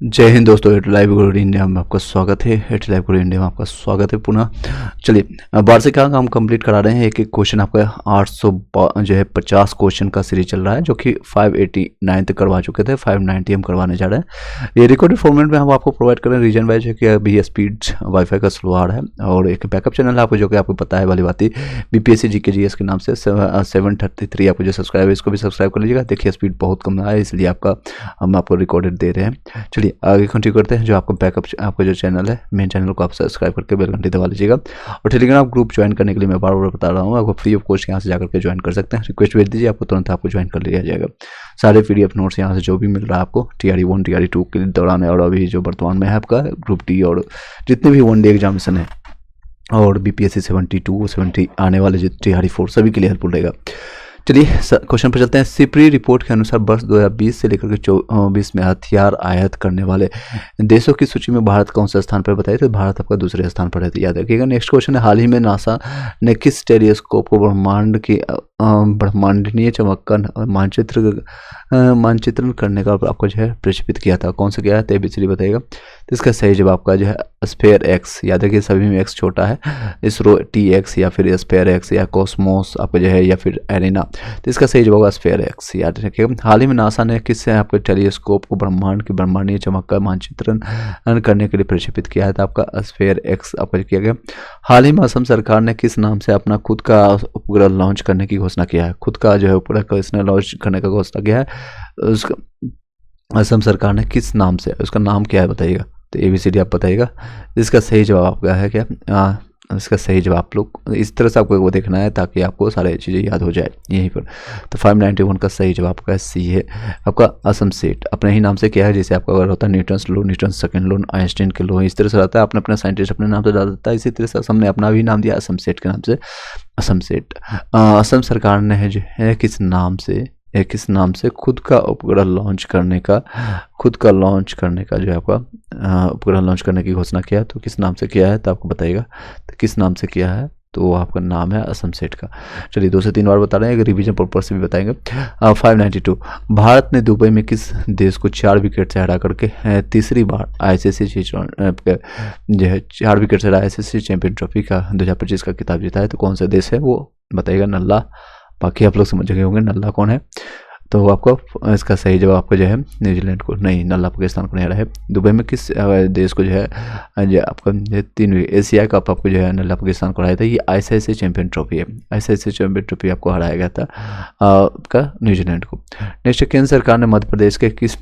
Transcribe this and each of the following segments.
जय हिंद दोस्तों, hit live गुरु India में आपका स्वागत है। हिट लाइव गुरु इंडिया में आपका स्वागत है पुनः। चलिए वार्षिक अंक हम कंप्लीट करा रहे हैं। एक एक क्वेश्चन आपका 800 जो है 50 क्वेश्चन का सीरीज चल रहा है, जो कि 589 तक करवा चुके थे। 590 हम करवाने जा रहे हैं। ये रिकॉर्डेड फॉर्मेट में हम आपको प्रोवाइड करें रीजन वाइज है कि अभी स्पीड वाईफाई का स्लो आ रहा है। और एक बैकअप चैनल है आपको, जो कि आपको पता है वाली बात ही, BPSC GK GS के नाम से 733 आपको जो सब्सक्राइब है इसको भी सब्सक्राइब कर लीजिएगा। देखिए स्पीड बहुत कम है, इसलिए हम आपको रिकॉर्डेड दे रहे हैं। चलिए आगे कंटिन्यू करते हैं। जो आपका बैकअप आपका जो चैनल है, मेन चैनल को आप सब्सक्राइब करके बेल घंटी दबा लीजिएगा। और टेलीग्राम ग्रुप ज्वाइन करने के लिए मैं बार बार बता रहा हूँ, आपको फ्री ऑफ कॉस्ट यहाँ से जाकर के ज्वाइन कर सकते हैं। रिक्वेस्ट भेज दीजिए, आपको तुरंत आपको ज्वाइन कर लिया जाएगा। सारे PDF नोट्स यहाँ से जो भी मिल रहा है आपको TRE 1 TRE 2 के दौरान है, और अभी जो वर्तमान में है आपका ग्रुप D और जितने भी 1 डे एग्जामिनेशन है, और BPSC 72 70 आने वाले जो TRE 4 सभी के लिए हेल्पफुल रहेगा। चलिए क्वेश्चन पर चलते हैं। सिप्री रिपोर्ट के अनुसार वर्ष 2020 से लेकर के 2024 में हथियार आयात करने वाले देशों की सूची में भारत कौन सा स्थान पर बताइए, तो भारत आपका दूसरे स्थान पर है, तो याद रखिएगा। नेक्स्ट क्वेश्चन है, हाल ही में नासा ने किस टेलीस्कोप को ब्रह्मांड की ब्रह्मांडीय चमक का मानचित्रण करने का आपको जो है प्रक्षेपित किया था? कौन सा किया है, तो ABCD बताइएगा। तो इसका सही जवाब आपका जो है स्फेयर X, याद रखिए सभी में X छोटा है। इसरो TX या फिर स्फेयर X या कॉस्मोस आपका जो है, या फिर एरिना, तो इसका सही जवाब स्फेयर X, याद रखिएगा। हाल ही में नासा ने किससे आपके टेलीस्कोप को ब्रह्मांड की ब्रह्मांडीय चमक का मानचित्रण करने के लिए प्रक्षेपित किया है, तो आपका स्फेयर X आपका किया गया। हाल ही में असम सरकार ने किस नाम से अपना खुद का उपग्रह लॉन्च करने की घोषणा किया है? खुद का जो है उपग्रह इसने लॉन्च करने का घोषणा किया है, उसका असम सरकार ने किस नाम से, उसका नाम क्या है बताइएगा। तो ABCD आप बताइएगा। इसका सही जवाब आपका है क्या? इसका सही जवाब आप लोग इस तरह से आपको वो देखना है, ताकि आपको सारी चीज़ें याद हो जाए यहीं पर। तो 591 का सही जवाब आपका C है, आपका असम सेट। अपने ही नाम से क्या है, जैसे आपका अगर होता है Newton's law, Newton second law, Einstein के लॉ, इस तरह से रहता है। आपने अपना साइंटिस्ट अपने नाम से डाल देता है, इसी तरह से असम ने अपना भी नाम दिया असम सेट के नाम से, असम सेट। असम सरकार ने जो है किस नाम से खुद का उपग्रह लॉन्च करने का जो है आपका उपग्रह लॉन्च करने की घोषणा किया, तो किस नाम से किया है, तो आपको बताइएगा। तो किस नाम से किया है, तो आपका नाम है असम सेट का। चलिए 2 से 3 बार बता रहे हैं, रिवीजन पर्पज से भी बताएंगे। 592, भारत ने दुबई में किस देश को 4 विकेट से हरा करके तीसरी बार ICC जो है 4 विकेट से हरा ICC चैंपियन ट्रॉफी का 2025 का खिताब जीता है? तो कौन सा देश है वो बताइएगा। नल्ला, बाकी आप लोग समझ गए होंगे नल्ला कौन है। तो आपको इसका सही जवाब आपको जो है न्यूजीलैंड को, नहीं नल्ला पाकिस्तान को नहीं हरा है। दुबई में किस देश को जो है जो आपका 3 एशिया कप आपको जो है नल्ला पाकिस्तान को हराया था? ये ICC चैंपियन ट्रॉफी है। ICC चैंपियन ट्रॉफी आपको हराया गया था आपका न्यूजीलैंड को। नेक्स्ट, केंद्र सरकार ने मध्य प्रदेश के किस,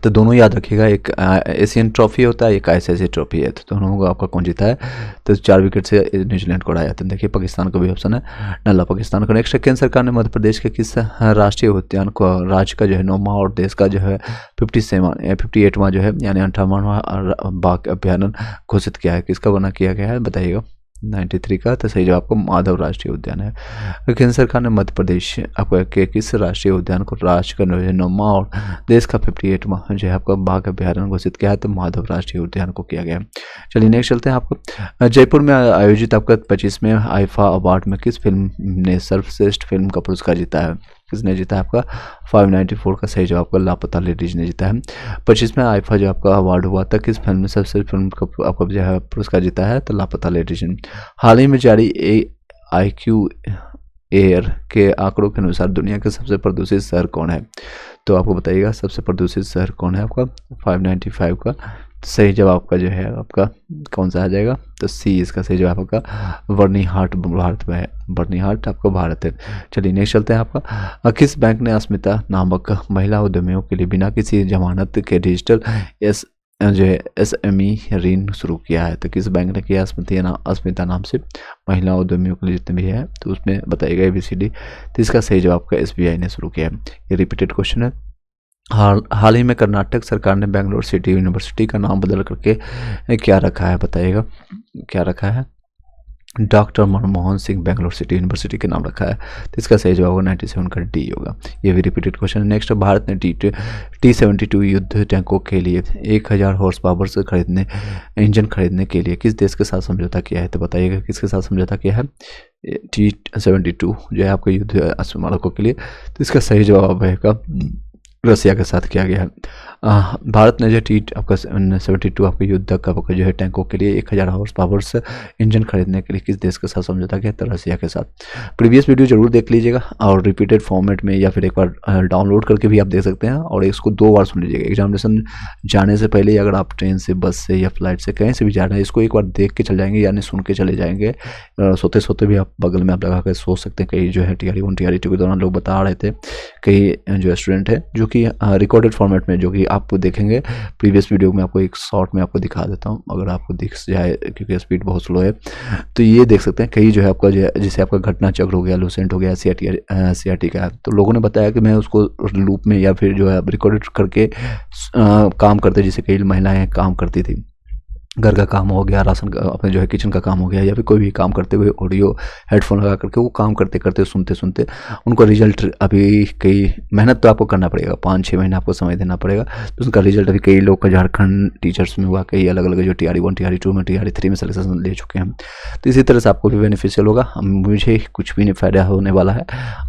तो दोनों याद रखिएगा, एक एशियन ट्रॉफी होता है, एक ICC ट्रॉफी है, तो दोनों को आपका कौन जीता है? तो 4 विकेट से न्यूजीलैंड को हराया था। देखिए पाकिस्तान का भी ऑप्शन है, नल्ला पाकिस्तान का। नेक्स्ट, केंद्र सरकार ने मध्य प्रदेश के किस राष्ट्रीय उद्यान को राज्य का जो है 9वां और देश का जो है 58वां जो है यानी 58वां बाघ अभ्यारण्य घोषित किया है? किसका बना किया गया है बताइएगा। 93 का। तो सही जवाब आपको माधव राष्ट्रीय उद्यान है। केंद्र सरकार ने मध्य प्रदेश आपको के किस राष्ट्रीय उद्यान को राज्य का 9वां और देश का 58वां जो है आपका बाघ अभ्यारण्य घोषित किया है? तो माधव राष्ट्रीय उद्यान को किया गया। चलिए नेक्स्ट चलते हैं। आपको जयपुर में आयोजित आपका 25वें आईफा अवार्ड में किस फिल्म ने सर्वश्रेष्ठ फिल्म का पुरस्कार जीता है? किसने जीता है? आपका 594 का सही जवाब आपका लापता लेडीज ने जीता है। 25वें आईफा जो आपका अवार्ड हुआ था, किस फिल्म में सबसे फिल्म का आपका जो है पुरस्कार जीता है? तो लापता लेडीज ने। हाल ही में जारी IQ एयर के आंकड़ों के अनुसार दुनिया के सबसे प्रदूषित शहर कौन है? तो आपको बताइएगा सबसे प्रदूषित शहर कौन है आपका 595 का। सही जवाब आपका जो है आपका कौन सा आ जाएगा? तो C इसका सही जवाब आपका बर्नीहाट भारत में है, बर्नीहाट आपका भारत है। चलिए नेक्स्ट चलते हैं। आपका किस बैंक ने अस्मिता नामक महिला उद्यमियों के लिए बिना किसी जमानत के डिजिटल जो है SME ऋण शुरू किया है? तो किस बैंक ने किया? अस्मिता नाम से महिला उद्यमियों के लिए जितने भी है, तो उसमें बताइएगा ABCD। तो इसका सही जवाब आपका SBI ने शुरू किया है। ये रिपीटेड क्वेश्चन है। हाल ही में कर्नाटक सरकार ने बेंगलोर सिटी यूनिवर्सिटी का नाम बदल करके क्या रखा है बताइएगा। क्या रखा है? Doctor Manmohan Singh Bangalore city university के नाम रखा है। तो इसका सही जवाब होगा 97 का D होगा। ये भी रिपीटेड क्वेश्चन है। नेक्स्ट, भारत ने T-72 युद्ध टैंकों के लिए 1000 हॉर्स पावर से इंजन खरीदने के लिए किस देश के साथ समझौता किया है? तो बताइएगा किसके साथ समझौता किया है? T-72 जो है आपका युद्ध स्मारकों के लिए। तो इसका सही जवाब रहेगा रसिया के साथ किया गया है। भारत ने जो आपका 72 आपके युद्धक आपका जो है टैंकों के लिए 1000 हॉर्स पावर्स इंजन खरीदने के लिए किस देश के साथ समझौता किया? तो रसिया के साथ। प्रीवियस वीडियो जरूर देख लीजिएगा और रिपीटेड फॉर्मेट में या फिर एक बार डाउनलोड करके भी आप देख सकते हैं और इसको 2 बार सुन लीजिएगा। एग्जामिनेशन जाने से पहले अगर आप ट्रेन से, बस से या फ्लाइट से कहीं से भी जा रहे हैं, इसको एक बार देख के चले जाएंगे यानी सुन के चले जाएंगे। सोते सोते भी आप बगल में आप लगा कर सो सकते हैं। कई जो है TRE 1 TRE 2 के दौरान लोग बता रहे थे, कई जो स्टूडेंट है जो कि रिकॉर्डेड फॉर्मेट में जो कि आप देखेंगे प्रीवियस वीडियो में, आपको एक शॉर्ट में आपको दिखा देता हूं अगर आपको दिख जाए क्योंकि स्पीड बहुत स्लो है। तो ये देख सकते हैं कई जो है आपका जैसे आपका घटना चक्र हो गया, लूसेंट हो गया, CRT का है। तो लोगों ने बताया कि मैं उसको लूप में या फिर जो है रिकॉर्डेड करके काम करते, जैसे कई महिलाएं काम करती थी, घर का काम हो गया, राशन का अपने जो है किचन का काम हो गया, या फिर कोई भी काम करते हुए ऑडियो हेडफोन लगा करके वो काम करते करते सुनते सुनते उनको रिजल्ट अभी कई मेहनत तो आपको करना पड़ेगा, 5-6 महीने आपको समय देना पड़ेगा। तो उसका रिजल्ट अभी कई लोग का झारखंड टीचर्स में हुआ, कई अलग अलग जो TRE 1 TRE 2 में TRE 3 में सिलेक्शन ले चुके हैं। तो इसी तरह से आपको भी बेनिफिशियल होगा, मुझे कुछ भी नहीं फायदा होने वाला है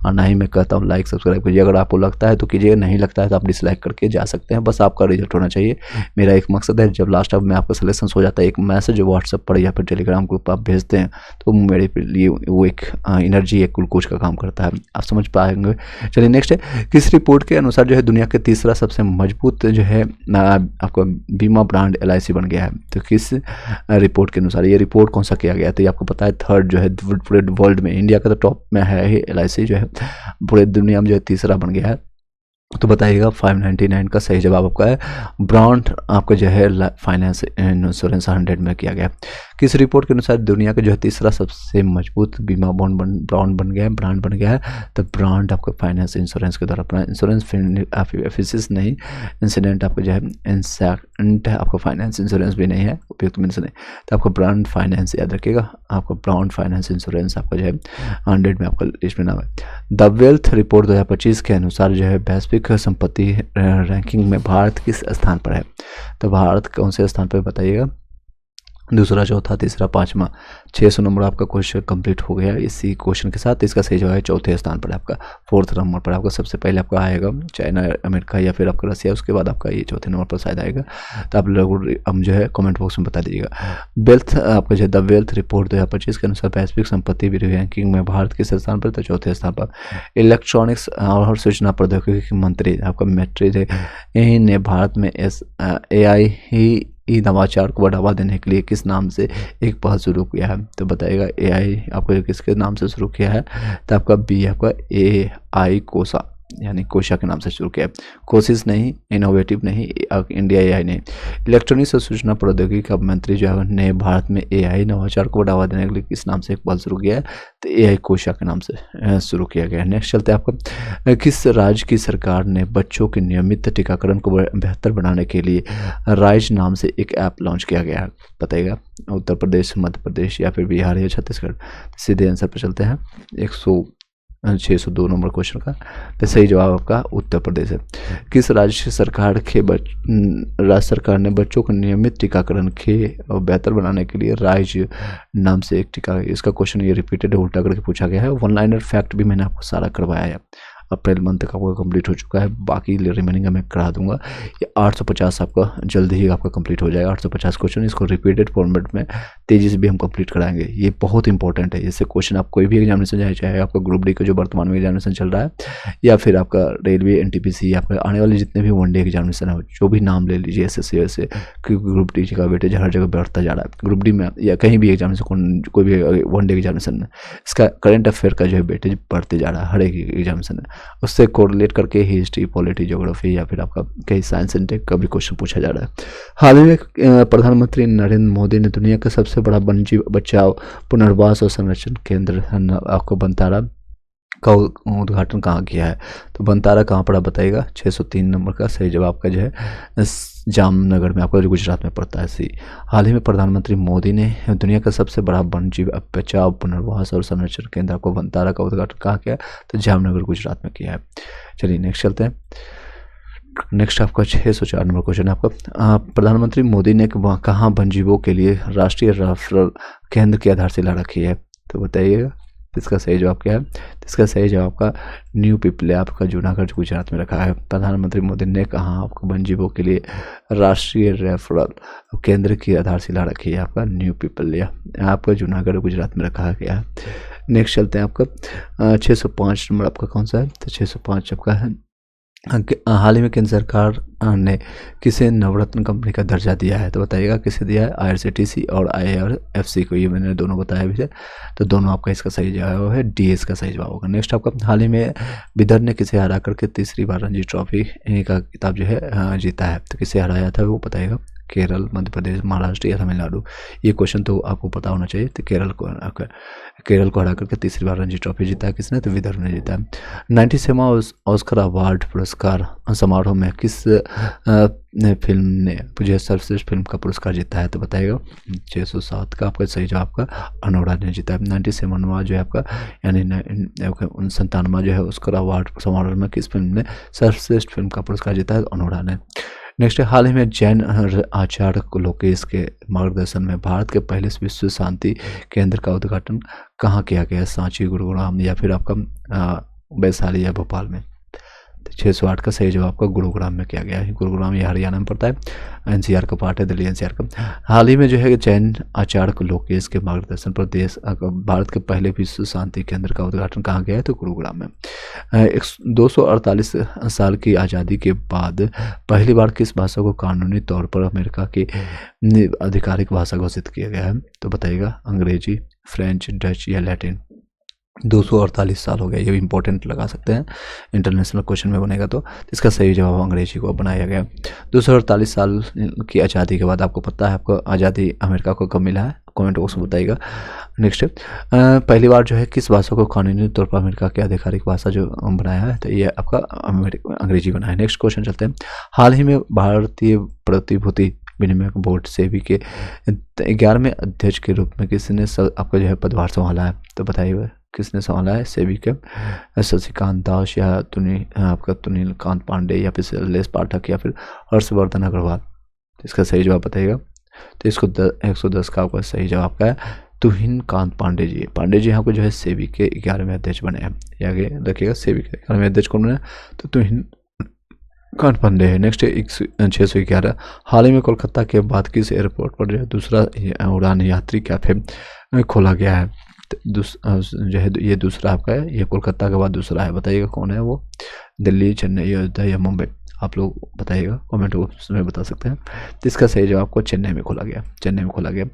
और ना ही मैं कहता हूँ लाइक सब्सक्राइब कीजिए। अगर आपको लगता है तो कीजिए, नहीं लगता है तो आप डिसलाइक करके जा सकते हैं। बस आपका रिजल्ट होना चाहिए, मेरा एक मकसद है। जब लास्ट में आपका सिलेक्शन हो जाता है, एक मैसेज व्हाट्सएप पर या फिर टेलीग्राम ग्रुप पर आप भेजते हैं, तो मेरे लिए वो एक एनर्जी, एक ग्लूकोज का काम करता है, आप समझ पाएंगे। चलिए नेक्स्ट है, किस रिपोर्ट के अनुसार जो है दुनिया के तीसरा सबसे मजबूत जो है आपका बीमा ब्रांड LIC बन गया है? तो किस रिपोर्ट के अनुसार? ये रिपोर्ट कौन सा किया गया? तो ये आपको पता है थर्ड जो है पूरे वर्ल्ड में, इंडिया का तो टॉप में है ही LIC जो है, पूरे दुनिया में जो है तीसरा बन गया है। तो बताइएगा 599 का सही जवाब आपका है ब्रांड आपका जो है फाइनेंस इंश्योरेंस 100 में किया गया। किस रिपोर्ट के अनुसार दुनिया का जो है तीसरा सबसे मजबूत बीमा ब्रांड बन गया है? तो ब्रांड आपका फाइनेंस इंश्योरेंस के द्वारा, इंश्योरेंस नहीं, इंसिडेंट आपका जो है इंसेंट आपका फाइनेंस इंश्योरेंस भी नहीं है, उपयुक्त मीन्स नहीं। तो आपका ब्रांड फाइनेंस याद रखिएगा, आपका ब्रांड फाइनेंस इंश्योरेंस आपका जो है 100 में आपका लिस्ट में नाम है। द वेल्थ रिपोर्ट 2025 के अनुसार जो है वैश्विक संपत्ति रैंकिंग में भारत किस स्थान पर है? तो भारत कौन से स्थान पर बताइएगा? दूसरा, चौथा, तीसरा, पांचवा। 600 नंबर आपका क्वेश्चन कंप्लीट हो गया इसी क्वेश्चन के साथ। इसका सही जवाब है चौथे स्थान पर आपका, 4th नंबर पर आपका। सबसे पहले आपका आएगा चाइना, अमेरिका या फिर आपका रसिया, उसके बाद आपका ये चौथे नंबर पर शायद आएगा। तो आप लोग हम जो है कमेंट बॉक्स में बता दीजिएगा। वेल्थ आपका जो है द वेल्थ रिपोर्ट 2025 के अनुसार वैश्विक संपत्ति रैंकिंग में भारत किस स्थान पर? तो चौथे स्थान पर। इलेक्ट्रॉनिक्स और सूचना प्रौद्योगिकी मंत्री आपका मैत्री ने भारत में AI नवाचार को बढ़ावा देने के लिए किस नाम से एक पहल शुरू किया है? तो बताइएगा AI आपको किसके नाम से शुरू किया है? तो आपका B आपका AI कोसा यानी कोशा के नाम से शुरू किया है। कोशिश नहीं, इनोवेटिव नहीं, इंडिया AI नहीं। इलेक्ट्रॉनिक्स और सूचना प्रौद्योगिकी का मंत्री जो है ने भारत में AI नवाचार को बढ़ावा देने के लिए किस नाम से एक पहल शुरू किया है? तो AI कोशा के नाम से शुरू किया गया है। नेक्स्ट चलते हैं आपका, किस राज्य की सरकार ने बच्चों के नियमित टीकाकरण को बेहतर बनाने के लिए राइज नाम से एक ऐप लॉन्च किया गया है? बताइएगा, उत्तर प्रदेश, मध्य प्रदेश या फिर बिहार या छत्तीसगढ़? सीधे आंसर पर चलते हैं, 602 नंबर क्वेश्चन का। तो सही जवाब आपका उत्तर प्रदेश है। किस राज्य सरकार ने बच्चों को नियमित टीकाकरण के और बेहतर बनाने के लिए राइज नाम से एक टीका? इसका क्वेश्चन ये रिपीटेड उल्टा करके पूछा गया है। 1 लाइनर फैक्ट भी मैंने आपको सारा करवाया है। अप्रैल मंथ तक आपका कंप्लीट हो चुका है, बाकी रिमेनिंग मैं करा दूंगा। ये 850 आपका जल्दी ही आपका कंप्लीट हो जाएगा। 850 क्वेश्चन, इसको रिपीटेड फॉर्मेट में तेजी से भी हम कंप्लीट कराएंगे। ये बहुत इंपॉर्टेंट है। इससे क्वेश्चन आप कोई भी एग्जामिनेशन जाए, चाहे आपका ग्रुप डी का जो वर्तमान में एग्जामिनेशन चल रहा है या फिर आपका रेलवे NTPC, आपका आने वाले जितने भी 1 डे एग्जामिनेशन है, जो भी नाम ले लीजिए SSC से, क्योंकि ग्रुप डी का वेटेज हर जगह बढ़ता जा रहा है। ग्रुप डी में या कहीं भी एग्जामिनेशन, कोई भी 1 डे एग्जामिनेशन में इसका करंट अफेयर का जो है वेटेज बढ़ते जा रहा है हर एक एग्जामिनेशन में। उससे कोरिलेट करके हिस्ट्री, पॉलिटी, ज्योग्राफी या फिर आपका कई साइंस एंड टेक का भी क्वेश्चन पूछा जा रहा है। हाल ही में प्रधानमंत्री नरेंद्र मोदी ने दुनिया का सबसे बड़ा वन्यजीव बचाव, पुनर्वास और संरक्षण केंद्र आपको बंतारा का उद्घाटन कहाँ किया है? तो बंतारा कहाँ पड़ा बताइएगा? 603 नंबर का सही जवाब का जो है जामनगर में, आपका जो गुजरात में पड़ता है। हाल ही में प्रधानमंत्री मोदी ने दुनिया का सबसे बड़ा वन्यजीव बचाव, पुनर्वास और संरक्षण केंद्र को बंतारा का उद्घाटन कहाँ किया? तो जामनगर गुजरात में किया है। चलिए नेक्स्ट चलते हैं। नेक्स्ट आपका 604 नंबर क्वेश्चन है आपका, प्रधानमंत्री मोदी ने कहाँ वन्यजीवों के लिए राष्ट्रीय रेफरल केंद्र की आधारशिला रखी है? तो बताइएगा। तो इसका सही जवाब क्या है? तो इसका सही जवाब आपका न्यू पिपले आपका जूनागढ़ गुजरात में रखा है। प्रधानमंत्री मोदी ने कहा आपको वन्यजीवों के लिए राष्ट्रीय रेफरल केंद्र की आधारशिला रखी है, आपका न्यू पिपलिया आपका जूनागढ़ गुजरात में रखा गया है। नेक्स्ट चलते हैं आपका 605 नंबर आपका कौन सा है? तो 605 आपका है हाल ही में केंद्र सरकार ने किसे नवरत्न कंपनी का दर्जा दिया है? तो बताइएगा किसे दिया है? IRCTC और IRFC को, ये मैंने दोनों बताया अभी से, तो दोनों आपका इसका सही जवाब है, डी इसका सही जवाब होगा। नेक्स्ट आपका हाल ही में विदर्भ ने किसे हरा करके तीसरी बार रणजी ट्रॉफी का खिताब जो है जीता है? तो किसे हराया था वो बताइएगा? केरल, मध्य प्रदेश, महाराष्ट्र या तमिलनाडु? ये क्वेश्चन तो आपको पता होना चाहिए। तो केरल को हरा करके तीसरी बार रणजी ट्रॉफी जीता है किसने? तो विदर्भ ने जीता है। 97वां ऑस्कर अवार्ड पुरस्कार समारोह में किस फिल्म ने मुझे सर्वश्रेष्ठ फिल्म का पुरस्कार जीता है? तो बताइएगा 607 का आपका सही जवाब आपका अनोरा ने जीता है। 97वां जो है आपका यानी 97वां जो है ऑस्कर अवार्ड समारोह में किस फिल्म ने सर्वश्रेष्ठ फिल्म का पुरस्कार जीता है? अनोरा ने। नेक्स्ट हाल ही में जैन आचार्य लोकेश के मार्गदर्शन में भारत के पहले विश्व शांति केंद्र का उद्घाटन कहाँ किया गया? सांची, गुरुग्राम या फिर आपका वैशाली या भोपाल में? 608 का सही जवाब आपका गुरुग्राम में किया गया है। गुरुग्राम ये हरियाणा में पड़ता है, NCR का पार्ट है, दिल्ली NCR का। हाल ही में जो है जैन आचार्य लोकेश के मार्गदर्शन पर भारत के पहले विश्व शांति केंद्र का उद्घाटन कहाँ गया है? तो गुरुग्राम में। 248 साल की आज़ादी के बाद पहली बार किस भाषा को कानूनी तौर पर अमेरिका की आधिकारिक भाषा घोषित किया गया है? तो बताइएगा अंग्रेजी, फ्रेंच, डच या लैटिन? 248 साल हो गया, ये भी इंपॉर्टेंट लगा सकते हैं, इंटरनेशनल क्वेश्चन में बनेगा तो। इसका सही जवाब अंग्रेजी को बनाया गया। 248 साल की आज़ादी के बाद आपको पता है आपको आज़ादी अमेरिका को कब मिला है? कमेंट बॉक्स में बताइएगा। नेक्स्ट पहली बार जो है किस भाषा को कानूनी तौर पर अमेरिका की आधिकारिक भाषा जो बनाया है? तो ये आपका अंग्रेजी बना है। नेक्स्ट क्वेश्चन चलते हैं। हाल ही में भारतीय प्रतिभूति विनिमय बोर्ड सेबी के 11वें अध्यक्ष के रूप में किसने आपका जो है पदभार संभाला है? तो बताइए किसने संभाला है? सेबी के शशिकांत दास या आपका तुनील कांत पांडे या फिर शैलेश पाठक या फिर हर्षवर्धन अग्रवाल? तो इसका सही जवाब बताइएगा। तो इसको 110 का आपका सही जवाब का है तुहिन कांत पांडे जी। पांडे जी यहाँ को जो है सेबी के 11वें अध्यक्ष बने हैं। आगे रखिएगा सेबी के 11वें अध्यक्ष कौन बने? तो तुहिन कांत पांडे है। नेक्स्ट 611 हाल ही में कोलकाता के बाद किस एयरपोर्ट पर जो है दूसरा उड़ान यात्री कैफे खोला गया है? जो है ये दूसरा आपका है, ये कोलकाता के बाद दूसरा है। बताइएगा कौन है वो? दिल्ली, चेन्नई, अयोध्या या मुंबई? आप लोग बताइएगा, कमेंट बॉक्स में बता सकते हैं। तो इसका सही जवाब आपको चेन्नई में खोला गया, चेन्नई में खोला गया।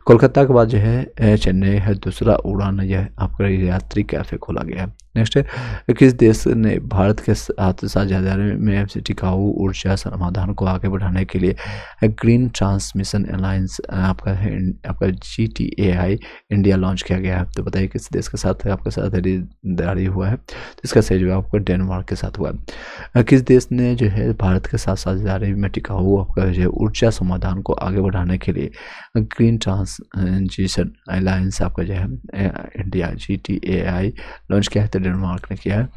कोलकाता के बाद जो है चेन्नई है दूसरा उड़ान, यह आपका यात्री कैफे खोला गया है। नेक्स्ट है किस देश ने भारत के साथ साझेदारी में टिकाऊ ऊर्जा समाधान को आगे बढ़ाने के लिए ग्रीन ट्रांसमिशन अलायंस आपका GTAI इंडिया लॉन्च किया गया है? तो बताइए किस देश के साथ आपका साझेदारी हुआ है? तो इसका सही जवाब आपका डेनमार्क के साथ हुआ है। किस देश ने जो है भारत के साथ साझेदारी में टिकाऊ आपका जो है ऊर्जा समाधान को आगे बढ़ाने के लिए ग्रीन ट्रांसमिशन अलायंस आपका जो है इंडिया GTAI लॉन्च किया है? तो डेनमार्क ने किया है।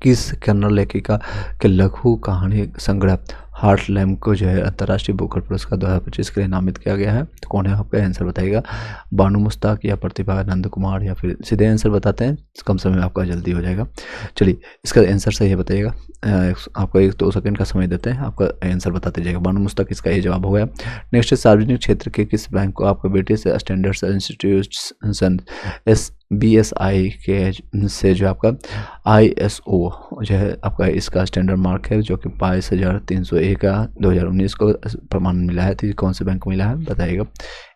किस कन्नड़ लेखिका के लघु कहानी संग्रह हार्टलैम्ब को जो है अंतर्राष्ट्रीय बुकर पुरस्कार 2025 के लिए नामित किया गया है? तो कौन है आपका? आंसर बताइएगा। बानू मुश्ताक या प्रतिभा नंद कुमार या फिर सीधे आंसर बताते हैं, कम समय में आपका जल्दी हो जाएगा। चलिए इसका आंसर सही है बताइएगा। आपको 1-2 सेकंड का समय देते हैं, आपका आंसर बताते जाएगा। बानू मुश्ताक इसका ये जवाब हो गया। नेक्स्ट सार्वजनिक क्षेत्र के किस बैंक को आपका ब्रिटिश स्टैंडर्ड्स इंस्टीट्यूशन BSI के से जो आपका ISO जो है आपका इसका स्टैंडर्ड मार्क है जो कि 22,301 का 2019 को प्रमाण मिला है? तो कौन से बैंक को मिला है बताइएगा?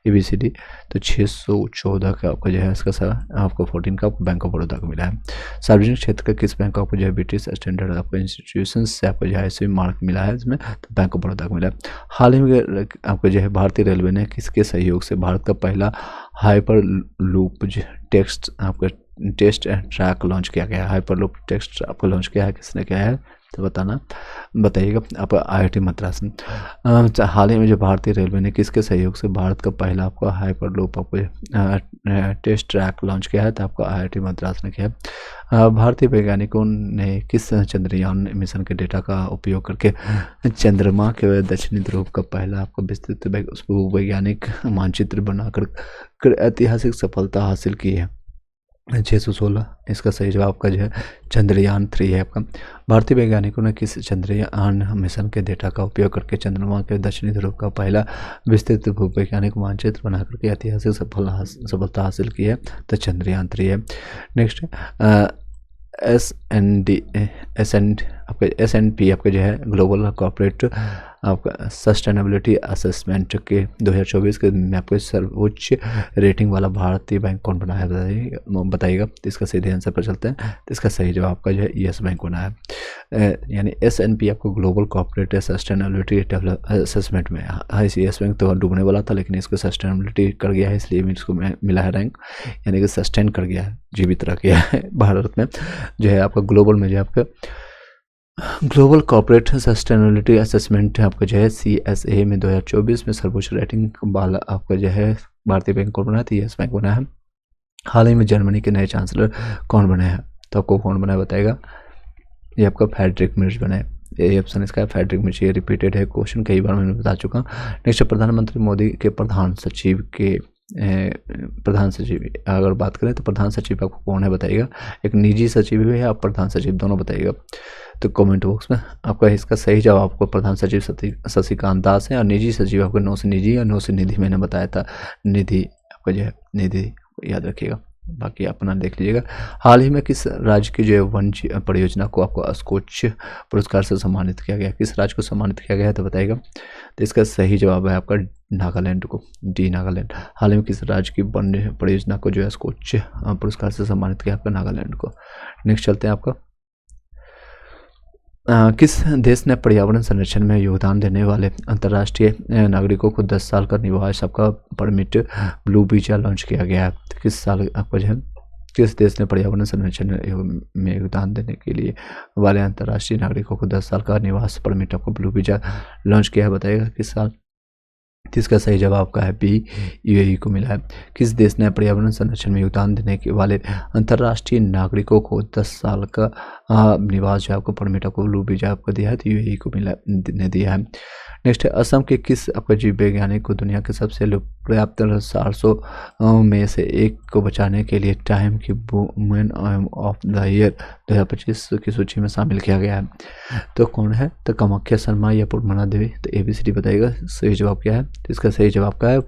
ABCD। तो 614 का आपका जो है इसका आपको 14 का बैंक ऑफ बड़ौदा को मिला है। सार्वजनिक क्षेत्र का किस बैंक को आपको जो है ब्रिटिश स्टैंडर्ड आपका इंस्टीट्यूशन से आपको जो है ऐसे मार्क मिला है इसमें? तो बैंक ऑफ बड़ौदा को मिला है। हाल ही में आपको जो है भारतीय रेलवे ने किसके सहयोग से भारत का पहला हाइपर लूप टेक्स्ट आपका टेस्ट एंड ट्रैक लॉन्च किया गया है? हाइपर लूप टेक्स्ट आपको लॉन्च किया है, किसने किया है? तो बताइएगा आप IIT मद्रास में। हाल ही में जो भारतीय रेलवे ने किसके सहयोग से भारत का पहला आपका हाइपर लूप आपको टेस्ट ट्रैक लॉन्च किया है? तो आपका IIT मद्रास ने किया है। भारतीय वैज्ञानिकों ने किस चंद्रयान मिशन के डेटा का उपयोग करके चंद्रमा के दक्षिणी ध्रुव का पहला आपका विस्तृत वैज्ञानिक मानचित्र बनाकर ऐतिहासिक सफलता हासिल की है? 616। इसका सही जवाब आपका जो है चंद्रयान 3 है आपका। भारतीय वैज्ञानिकों ने किस चंद्रयान मिशन के डेटा का उपयोग करके चंद्रमा के दक्षिणी ध्रुव का पहला विस्तृत भूवैज्ञानिक मानचित्र बना करके ऐतिहासिक सफलता हासिल की है? तो चंद्रयान 3 है। नेक्स्ट S&P आपका जो है ग्लोबल कॉर्पोरेट आपका सस्टेनेबिलिटी असेसमेंट के 2024 के में आपको सर्वोच्च रेटिंग वाला भारतीय बैंक कौन बना है बताइएगा। तो इसका सीधे आंसर पर चलते हैं। तो इसका सही जवाब आपका जो है यस बैंक बना है। यानी S&P आपको ग्लोबल कॉर्पोरेट सस्टेनेबिलिटी असेसमेंट में यस बैंक तो डूबने वाला था, लेकिन इसको सस्टेनेबिलिटी कर गया है, इसलिए इसको मिला है रैंक, यानी कि सस्टेन कर गया है, जीवित रख गया है। भारत में जो है आपका ग्लोबल में जो है आपका ग्लोबल कॉर्पोरेट सस्टेनेबिलिटी असेसमेंट आपका जो है CSA में 2024 में सर्वोच्च रेटिंग वाला आपका जो है भारतीय बैंक कौन बना था? यस बैंक बना है। हाल ही में जर्मनी के नए चांसलर कौन बने हैं? तो आपको कौन बना बताएगा? ये आपका फ्रेडरिक मिर्च बने। ये ऑप्शन इसका है फ्रेडरिक मिर्च। ये रिपीटेड है क्वेश्चन, कई बार मैंने बता चुका। नेक्स्ट प्रधानमंत्री मोदी के प्रधान सचिव अगर बात करें तो प्रधान सचिव आपको कौन है बताइएगा? एक निजी सचिव है या प्रधान सचिव, दोनों बताइएगा तो कमेंट बॉक्स में। आपका इसका सही जवाब आपको प्रधान सचिव शशिकांत दास है, और निजी सचिव आपको नौ से निजी या नौ से निधि, मैंने बताया था निधि आपका जो है निधि, याद रखिएगा, बाकी अपना देख लीजिएगा। हाल ही में किस राज्य की जो है वन परियोजना को आपको स्कोच पुरस्कार से सम्मानित किया गया? किस राज्य को सम्मानित किया गया है तो बताइएगा। तो इसका सही जवाब है आपका नागालैंड को, डी नागालैंड। हाल ही में किस राज्य की वन परियोजना को जो है स्कोच पुरस्कार से सम्मानित किया आपका? नागालैंड को। नेक्स्ट चलते हैं आपका किस देश ने पर्यावरण संरक्षण में योगदान देने वाले अंतर्राष्ट्रीय नागरिकों को 10 साल का निवास आपका परमिट ब्लू वीजा लॉन्च किया गया है? किस साल आपको जो है किस देश ने पर्यावरण संरक्षण में योगदान देने के लिए वाले अंतर्राष्ट्रीय नागरिकों को 10 साल का निवास परमिट आपको ब्लू वीजा लॉन्च किया है बताइएगा किस साल? इसका सही जवाब आपका है बी, UAE को मिला है। किस देश ने पर्यावरण संरक्षण में योगदान देने के वाले अंतर्राष्ट्रीय नागरिकों को 10 साल का निवास जो आपको परमिट आपको ब्लू वीजा आपको दिया है? तो UAE को ने दिया है। नेक्स्ट है असम के किस आपका जीव वैज्ञानिक को दुनिया के सबसे पर्याप्त 400 में से एक को बचाने के लिए टाइम की वुमेन ऑफ द ईयर 2025 की सूची में शामिल किया गया है? तो कौन है? तो कामाख्या शर्मा या पूर्णिमा देवी। तो ABCD बताइएगा सही जवाब क्या है? तो इसका सही जवाब क्या है?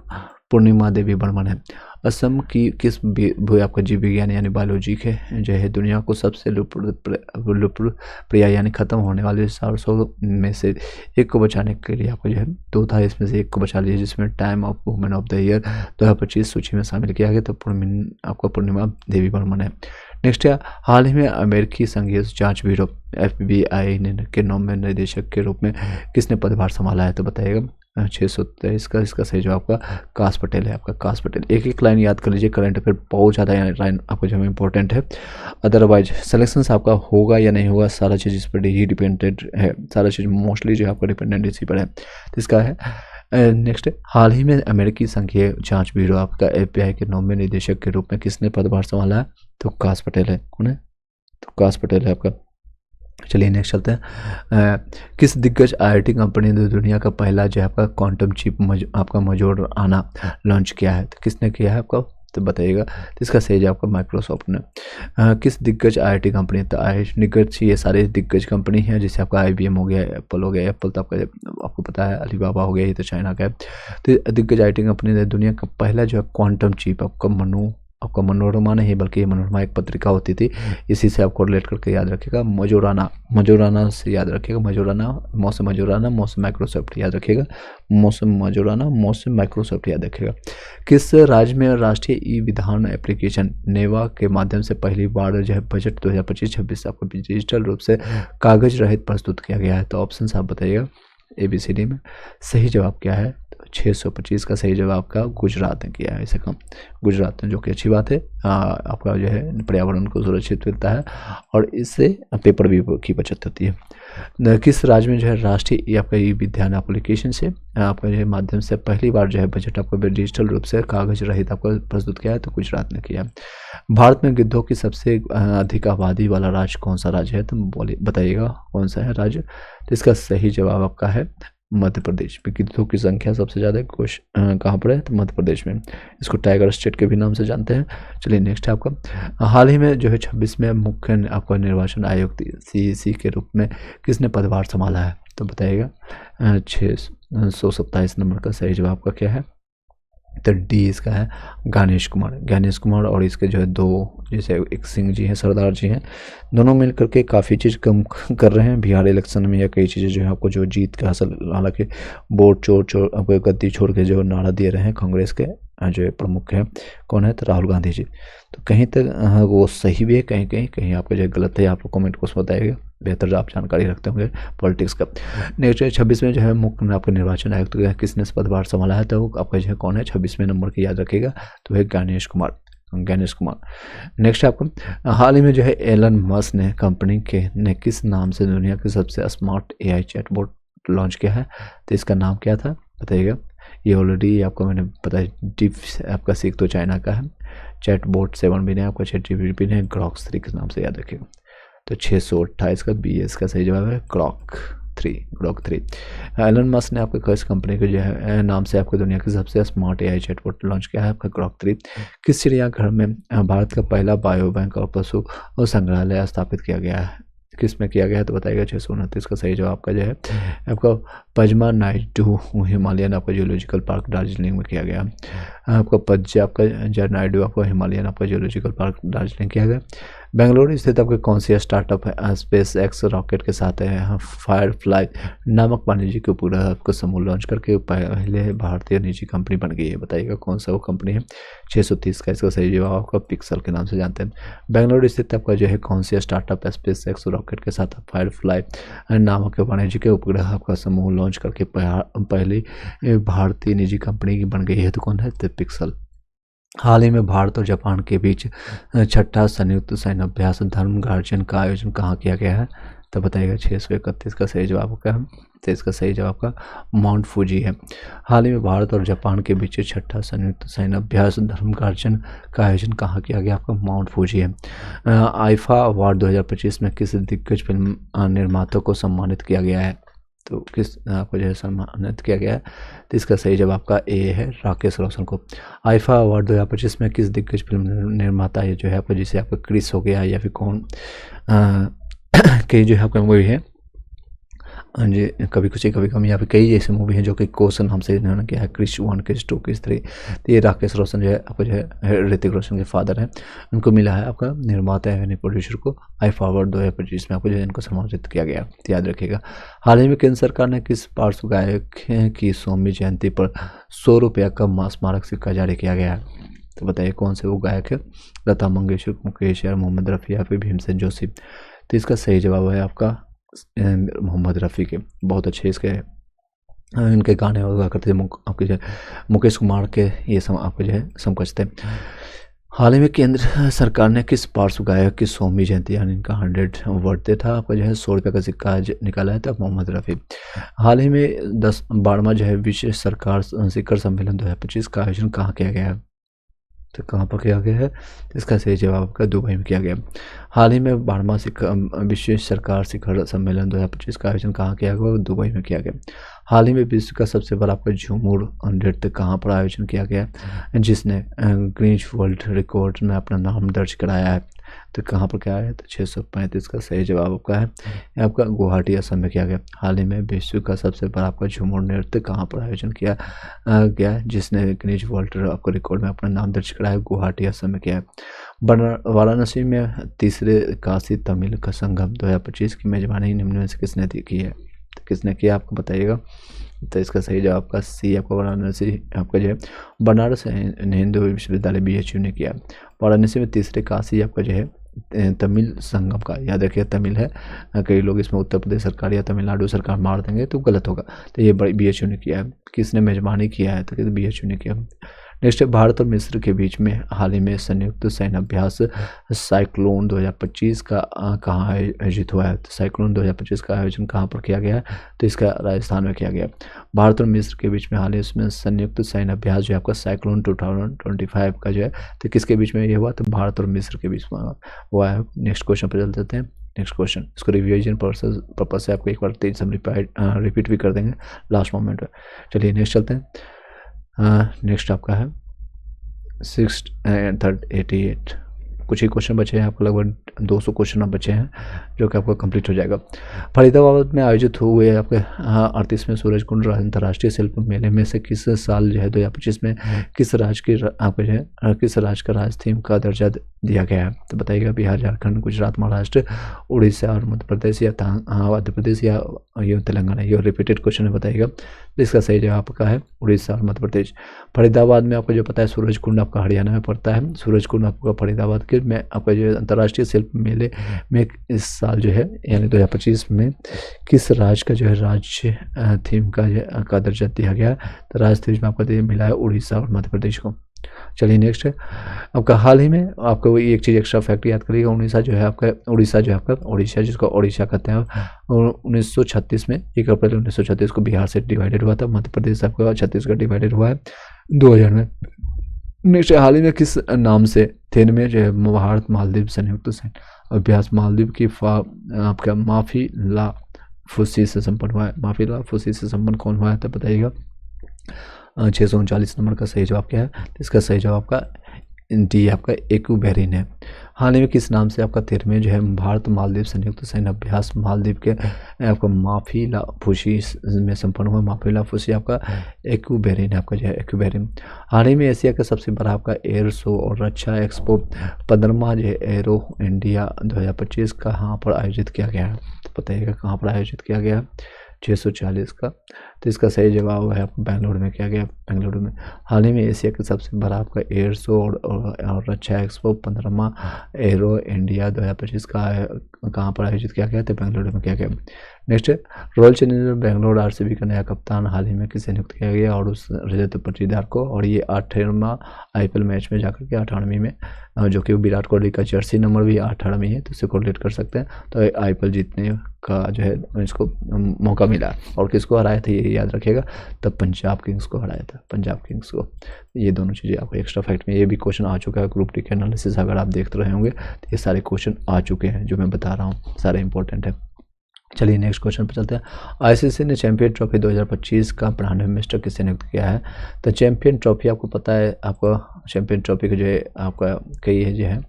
पूर्णिमा देवी बर्मन है। असम की किस आपका जीव विज्ञान यानी बायोलॉजी के जो है दुनिया को सबसे लुप्तप्राय यानी खत्म होने वाले 400 में से एक को बचाने के लिए आपको जो है 2 था, इसमें से एक को बचा लीजिए, जिसमें time of women of the year 2025 सूची में शामिल किया गया। तो आपका पूर्णिमा देवी बर्मन है। नेक्स्ट है हाल ही में अमेरिकी संघीय जांच ब्यूरो FBI के नौवें निदेशक के रूप में किसने पदभार संभाला है? तो बताइएगा 623 का इसका सही जवाब आपका काश पटेल है। आपका काश पटेल। एक एक लाइन याद कर लीजिए, करंट अफेयर बहुत ज़्यादा लाइन आपको जो है इंपॉर्टेंट है, अदरवाइज सिलेक्शन आपका होगा या नहीं होगा सारा चीज़ इस पर ही डिपेंडेंट है, सारा चीज़ मोस्टली जो है आपका डिपेंडेंट इसी पर है। तो इसका है नेक्स्ट हाल ही में अमेरिकी संघीय जांच ब्यूरो आपका FBI के नौवें निदेशक के रूप में किसने पदभार संभाला है? तो काश पटेल है। कौन है? तो काश पटेल है आपका। चलिए नेक्स्ट चलते हैं किस दिग्गज IIT कंपनी ने दुनिया का पहला जो है आपका क्वांटम चिप आपका मजोराना लॉन्च किया है? तो किसने किया है आपका? तो बताइएगा। तो इसका सही जवाब आपका माइक्रोसॉफ्ट ने। किस दिग्गज IIT कंपनी? तो दिग्गज ये सारे दिग्गज कंपनी हैं, जैसे आपका IBM हो गया, एप्पल हो गया। एप्पल तो आपको पता है, अलीबाबा हो गया, ये तो चाइना का है। तो दिग्गज IIT कंपनी ने दुनिया का पहला जो है क्वांटम चिप आपका मनोरमा नहीं बल्कि ये मनोरमा एक पत्रिका होती थी, इसी से आपको रिलेट करके याद रखिएगा। मजोराना से याद रखिएगा। मौसम माइक्रोसॉफ्ट याद रखिएगा। मौसम माइक्रोसॉफ्ट याद रखिएगा। किस राज्य में राष्ट्रीय ई-विधान एप्लीकेशन नेवा के माध्यम से पहली बार जो है बजट 2025-26 आपको डिजिटल रूप से कागज रहित प्रस्तुत किया गया है? तो ऑप्शन आप बताइएगा ABCD में। सही जवाब क्या है? 625 का सही जवाब आपका गुजरात ने किया है इसे कम, गुजरात में, जो कि अच्छी बात है। आपका जो है पर्यावरण को सुरक्षित मिलता है और इससे पेपर भी की बचत होती है। किस राज्य में जो है राष्ट्रीय आपका ई-विधान एप्लीकेशन से आपका जो है माध्यम से पहली बार जो है बजट आपको डिजिटल रूप से कागज रहित आपको प्रस्तुत किया है? तो गुजरात ने किया। भारत में गिद्धों की सबसे अधिक आबादी वाला राज्य कौन सा राज्य है? तो बोलिए बताइएगा कौन सा है राज्य? तो इसका सही जवाब आपका है मध्य प्रदेश में। गिद्धों की संख्या सबसे ज़्यादा कहाँ पर है, तो मध्य प्रदेश में। इसको टाइगर स्टेट के भी नाम से जानते हैं। चलिए नेक्स्ट है आपका, हाल ही में जो है 26 में मुख्य आपका निर्वाचन आयुक्त CEC के रूप में किसने पदभार संभाला है, तो बताइएगा। 627 नंबर का सही जवाब का क्या है, तो डी इसका है गणेश कुमार। और इसके जो है दो, जैसे एक सिंह जी हैं, सरदार जी हैं, दोनों मिल करके काफ़ी चीज़ कम कर रहे हैं बिहार इलेक्शन में, या कई चीज़ें जो है आपको जो जीत का हासिल, हालांकि वोट चोर आपको गद्दी छोड़ के जो नारा दे रहे हैं कांग्रेस के जो प्रमुख हैं, कौन है, तो राहुल गांधी जी। तो कहीं तक वो सही भी है, कहीं आपका जो गलत है, आपको कमेंट को बताइएगा, बेहतर आप जानकारी रखते होंगे पॉलिटिक्स का। नेक्स्ट 26 में जो है मुख्य आपका निर्वाचन आयुक्त किसने पदभार संभाला है, तो आपका जो है कौन है, 26वें नंबर की याद रखिएगा, तो है गणेश कुमार। नेक्स्ट आपको, हाल ही में जो है एलन मस्क ने कंपनी ने किस नाम से दुनिया के सबसे स्मार्ट AI चैटबॉट लॉन्च किया है, तो इसका नाम क्या था, बताइएगा। ये ऑलरेडी आपको मैंने पता है, डीप आपका सीख तो चाइना का है, चैटबॉट 7 भी नहीं, आपका ChatGPT ने ग्रॉक 3 के नाम से याद रखिएगा। तो 628 का B इसका सही जवाब है ग्रॉक 3। एलन मस्क ने आपके किस कंपनी के जो है नाम से आपको दुनिया के सबसे स्मार्ट AI चैटबॉट लॉन्च किया है, आपका ग्रॉक 3। किस चिड़ियाघर में भारत का पहला बायो बैंक और पशु और संग्रहालय स्थापित किया गया है, किस में किया गया है, तो बताइएगा। 629 का सही जवाब का जो है आपका पद्मा नायडू हिमालयन आपका जियोलॉजिकल पार्क दार्जिलिंग में किया गया। आपका जय नायडू आपका हिमालयन आपका जियोलॉजिकल पार्क दार्जिलिंग किया गया। बेंगलुरु स्थित आपके कौन सी स्टार्टअप है SpaceX रॉकेट के साथ है फायरफ्लाई नामक वाणिज्यिक उपग्रह को समूह लॉन्च करके पहले भारतीय निजी कंपनी बन गई है, बताइएगा कौन सा वो कंपनी है। 630 का इसका सही जवाब आपका पिक्सल के नाम से जानते हैं। बेंगलुरु स्थित आपका जो है कौन सी स्टार्टअप SpaceX रॉकेट के साथ फायरफ्लाई नामक वाणिज्यिक उपग्रह आपका समूह लॉन्च करके पहली भारतीय निजी कंपनी बन गई है, तो कौन है, तो पिक्सल। हाल ही में भारत और जापान के बीच 6ठा संयुक्त सैन्य अभ्यास धर्म गार्जियन का आयोजन कहाँ किया गया है, तो बताइएगा। 631 का सही जवाब क्या है, तो इसका सही जवाब का माउंट फूजी है। हाल ही में भारत और जापान के बीच 6ठा संयुक्त सैन्य अभ्यास धर्म गार्जियन का आयोजन कहाँ किया गया, आपका माउंट फूजी है। आईफा अवार्ड 2025 में किस दिग्गज फिल्म निर्माता को सम्मानित किया गया है, तो किस आपको जो है सम्मानित किया गया है, तो इसका सही जवाब आपका ए है राकेश रोशन को। आईफा अवार्ड 2025 में किस दिग्गज फिल्म निर्माता है जो है आपका, जिसे आपका क्रिस हो गया या फिर कौन कई जो है आपका मूवी है जी, कभी खुशी कभी गम, या फिर कई जैसे मूवी हैं जो कि क्वेश्चन हमसे इन्होंने किया है, क्रिश 1 क्रिश 2 क्रिश 3। तो ये राकेश रोशन जो है आपको जो है ऋतिक रोशन के फादर हैं, उनको मिला है आपका निर्माता यानी प्रोड्यूसर को आई अवार्ड 2025 में आपको जो है इनको सम्मानित किया गया, तो याद रखिएगा। हाल ही में केंद्र सरकार ने किस पार्श्व गायक की 100वीं जयंती पर 100 रुपये का स्मारक सिक्का जारी किया गया है, तो बताइए कौन से वो गायक है, लता मंगेशकर, मुकेश यार, मोहम्मद रफ़ी या फिर भीमसेन जोशी। तो इसका सही जवाब है आपका मोहम्मद रफ़ी के। बहुत अच्छे इसके इनके गाने हुआ करते थे, आपके जो मुकेश कुमार के ये आपके जो है समकक्ष थे। हाल ही में केंद्र सरकार ने किस पार्श्व गायक की 100वीं जयंती यानी इनका 100 बर्थडे था, आपका जो है 100 रुपये का सिक्का निकाला है, तब मोहम्मद रफ़ी। हाल ही में 12वां जो है विशेष सरकार शिखर सम्मेलन 2025 का आयोजन कहाँ किया गया है, तो कहाँ पर किया गया है, इसका सही जवाब आपका दुबई में किया गया। हाल ही में 12वां विशेष सरकार शिखर सम्मेलन 2025 का आयोजन कहाँ किया गया, दुबई में किया गया। हाल ही में विश्व का सबसे बड़ा आपका झूमर नृत्य कहाँ पर आयोजन किया गया, जिसने गिनीज वर्ल्ड रिकॉर्ड में अपना नाम दर्ज कराया है, तो कहाँ पर क्या है, तो 635 का सही जवाब आपका है आपका गुवाहाटी असम में किया गया। हाल ही में विश्व का सबसे बड़ा आपका झूमर नृत्य कहाँ पर आयोजन किया गया, जिसने गिनीज वर्ल्ड आपको रिकॉर्ड में अपना नाम दर्ज कराया, गुवाहाटी असम में किया है। वाराणसी में तीसरे काशी तमिल का संगम 2025 की मेजबानी निम्न में से किसने की है, तो किसने किया आपको बताइएगा। तो इसका सही जवाब आपका सी आपका वाराणसी आपका जो है बनारस हिंदू विश्वविद्यालय BHU ने किया। वाराणसी में तीसरे काशी आपका जो है तमिल संगम का, याद रखिए तमिल है, कई लोग इसमें उत्तर प्रदेश सरकार या तमिलनाडु सरकार मार देंगे तो गलत होगा, तो ये BHU ने किया है। किसने मेजबानी किया है, तो BHU ने किया। नेक्स्ट है भारत और मिस्र के बीच में हाल ही में संयुक्त सैन्य अभ्यास साइक्लोन 2025 का कहाँ आयोजित हुआ है, तो साइक्लोन 2025 का आयोजन कहाँ पर किया गया है, तो इसका राजस्थान में किया गया। भारत और मिस्र के बीच में हाल ही इसमें संयुक्त सैन्य अभ्यास जो है आपका साइक्लोन 2025 का जो है, तो किसके बीच में ये हुआ, तो भारत और मिस्र के बीच में हुआ है। नेक्स्ट क्वेश्चन पर चल देते हैं। नेक्स्ट क्वेश्चन, इसको रिविजन पर्पज से आपको एक बार तेज से रिपीट भी कर देंगे लास्ट मोमेंट में। चलिए नेक्स्ट चलते हैं। नेक्स्ट आपका है 688, कुछ ही क्वेश्चन बचे हैं आपको, लगभग 200 क्वेश्चन अब बचे हैं जो कि आपको कंप्लीट हो जाएगा। फरीदाबाद में आयोजित हुए आपके 38वें सूरजकुंड अंतर्राष्ट्रीय शिल्प मेले में से किस साल जो है 2025 में किस राज्य की आपको जो है किस राज्य का राज थीम का दर्जा दिया गया है? तो बताइएगा बिहार, झारखंड, गुजरात, महाराष्ट्र, उड़ीसा और मध्य प्रदेश या मध्य प्रदेश या ये तेलंगाना। ये रिपीटेड क्वेश्चन है, बताइएगा। इसका सही जवाब आपका है उड़ीसा और मध्य प्रदेश। फरीदाबाद में आपको जो पता है सूरजकुंड आपका हरियाणा में पड़ता है। सूरजकुंड आपका फरीदाबाद के में आपका जो अंतर्राष्ट्रीय शिल्प मेले में इस साल जो है यानी 2025 में किस राज्य का जो है राज्य थीम का दर्जा दिया गया? तो राज्य थीम में आपको मिला है उड़ीसा और मध्य प्रदेश को। चलिए नेक्स्ट है आपका, हाल ही में आपको एक चीज़ एक्स्ट्रा फैक्ट याद करिएगा, उड़ीसा जो है आपका उड़ीसा जिसको उड़ीसा कहते हैं, और 1936 में 1 अप्रैल 1936 को बिहार से डिवाइडेड हुआ था। मध्य प्रदेश आपका छत्तीसगढ़ डिवाइडेड हुआ है 2000 में। नेक्स्ट, हाल ही में किस नाम से थेन में जो है भारत मालदीव संयुक्त सैन्य अभ्यास मालदीव की आपका माफीला फुसी से संपन्न हुआ है? माफीला फुसी से संपन्न कौन हुआ है? तो बताइएगा। 639 नंबर का सही जवाब क्या है? इसका सही जवाब आपका डी आपका एक्यूबेरिन है। हाल ही में किस नाम से आपका 13वें जो है भारत मालदीव संयुक्त सैन्य अभ्यास मालदीव के आपका माफीला फुसी में संपन्न हुआ? माफीला फुसी आपका एक्यूबेरिन है, आपका जो है एक्यूबेरिन। हाल ही में एशिया का सबसे बड़ा आपका एयर शो और रक्षा एक्सपो 15वां जो है एरो इंडिया 2025 कहाँ पर आयोजित किया गया है? तो बताइएगा कहाँ पर आयोजित किया गया है? 640 का। तो इसका सही जवाब है आपको बेंगलुरु में किया गया, बेंगलुरु में। हाल ही में एशिया का सबसे बड़ा आपका एयर शो और रक्षा एक्सपो 15वां एरो इंडिया 2025 का कहाँ पर आयोजित किया गया? तो बेंगलुरु में किया गया। Next, royal challenger Bangalore RCB का नया कप्तान हाल ही में किसे नियुक्त किया गया और उस रजत पाटीदार को? और ये 8वां आईपीएल मैच में जाकर के 98वीं में जो कि विराट कोहली का जर्सी नंबर भी 18वीं है, तो इसे कोरिलेट कर सकते हैं। तो आईपीएल जीतने का जो है इसको मौका मिला, और किसको हराया था ये याद रखिएगा, तब पंजाब किंग्स को हराया था, पंजाब किंग्स को। ये दोनों चीज़ें आपको एक्स्ट्रा फैक्ट में, ये भी क्वेश्चन आ चुका है ग्रुप डी के एनालिसिस अगर आप देखते रहे होंगे तो ये सारे क्वेश्चन आ चुके हैं जो मैं बता रहा हूँ, सारे इंपॉर्टेंट है। चलिए नेक्स्ट क्वेश्चन पर चलते हैं। आईसीसी ने चैंपियन ट्रॉफी 2025 का ब्रांड मिनिस्टर किसे नियुक्त किया है? तो चैंपियन ट्रॉफी आपको पता है, आपका चैंपियन ट्रॉफी का जो है आपका कई है जो है,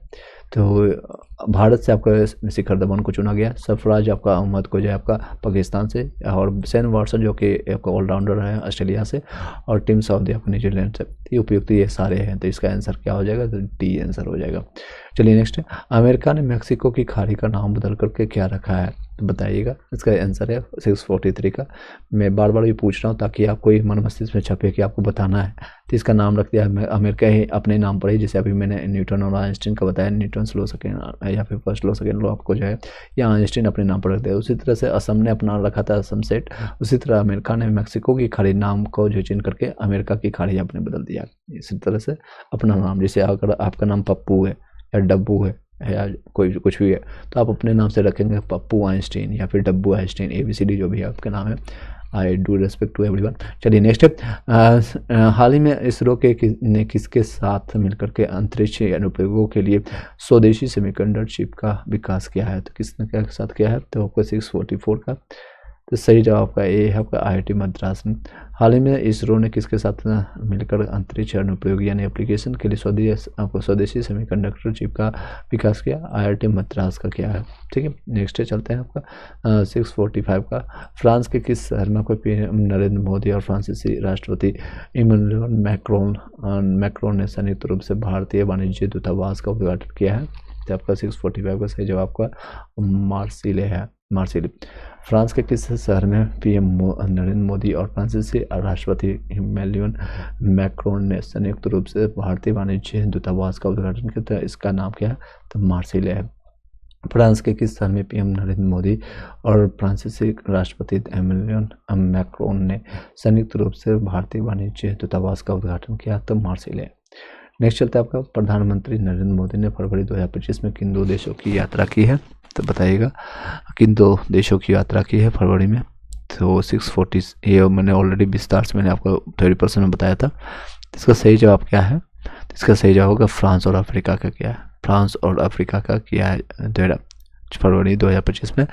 तो भारत से आपका शिखर धवन को चुना गया, सरफराज आपका अहमद को जो है आपका पाकिस्तान से, और सेन वाटसन जो कि आपका ऑलराउंडर है ऑस्ट्रेलिया से, और टीम साउदी आपको न्यूजीलैंड से। ये उपयुक्त ये सारे हैं, तो इसका आंसर क्या हो जाएगा? तो डी आंसर हो जाएगा। चलिए नेक्स्ट, अमेरिका ने मेक्सिको की खाड़ी का नाम बदल करके क्या रखा है? तो बताइएगा। इसका आंसर है 643 का। मैं बार बार भी पूछ रहा हूँ ताकि आपको एक मन मस्तिष्क में छपे कि आपको बताना है, तो इसका नाम रख दिया है अमेरिका ही अपने नाम पर ही, जैसे अभी मैंने न्यूटन और आइंस्टीन का बताया, न्यूटन लो सेकेंड या फिर फर्स्ट लो सेकेंड लो आपको जो है, या आइंस्टीन अपने नाम पर रख दिया। उसी तरह से असम ने अपना रखा था असम सेट, उसी तरह अमेरिका ने मेक्सिको की खाड़ी नाम को जो चेंज करके अमेरिका की खाड़ी आपने बदल दिया। इसी तरह से अपना नाम, जैसे अगर आपका नाम पप्पू है या डब्बू है या कोई कुछ भी है, तो आप अपने नाम से रखेंगे पप्पू आइंस्टीन या फिर डब्बू आइंस्टीन, ABCD जो भी है आपका नाम है। I do respect to everyone. चलिए नेक्स्ट, हाल ही में इसरो ने किसके साथ मिलकर के अंतरिक्ष अनुप्रयोगों के लिए स्वदेशी सेमीकंडक्टर चिप का विकास किया है? तो किसने क्या साथ किया है? तो आपको 644 का। तो सही जवाब का ए है आपका IIT मद्रास में। हाल ही में इसरो ने किसके साथ मिलकर अंतरिक्ष अनुप्रयोग यानी एप्लीकेशन के लिए स्वदेशी सेमीकंडक्टर चिप का विकास किया? IIT मद्रास का किया है। ठीक है, नेक्स्ट चलते हैं आपका 645 का। फ्रांस के किस शहर में आपको PM नरेंद्र मोदी और फ्रांसीसी राष्ट्रपति इमैनुअल मैक्रोन ने संयुक्त रूप से भारतीय वाणिज्य दूतावास का उद्घाटन किया है? तो आपका 645 का सही जवाब का मार्सिले है, मार्सिले। फ्रांस के किस शहर में PM नरेंद्र मोदी और फ्रांसीसी राष्ट्रपति इमैनुअल मैक्रोन ने संयुक्त रूप से भारतीय वाणिज्य दूतावास का उद्घाटन किया? तो इसका नाम क्या है? तो मार्सिले है। फ्रांस के किस शहर में PM नरेंद्र मोदी और फ्रांसीसी राष्ट्रपति इमैनुअल मैक्रोन ने संयुक्त रूप से भारतीय वाणिज्य दूतावास का उद्घाटन किया? तो मार्सिले। नेक्स्ट चलता है आपका, प्रधानमंत्री नरेंद्र मोदी ने फरवरी 2025 में किन 2 देशों की यात्रा की है? तो बताइएगा किन 2 देशों की यात्रा की है फरवरी में? तो 640, ये मैंने ऑलरेडी विस्तार से मैंने आपको 30% में बताया था। इसका सही जवाब क्या है? इसका सही जवाब होगा फ्रांस और अफ्रीका का किया है, फ्रांस और अफ्रीका का किया है दौरा। फरवरी 2025 में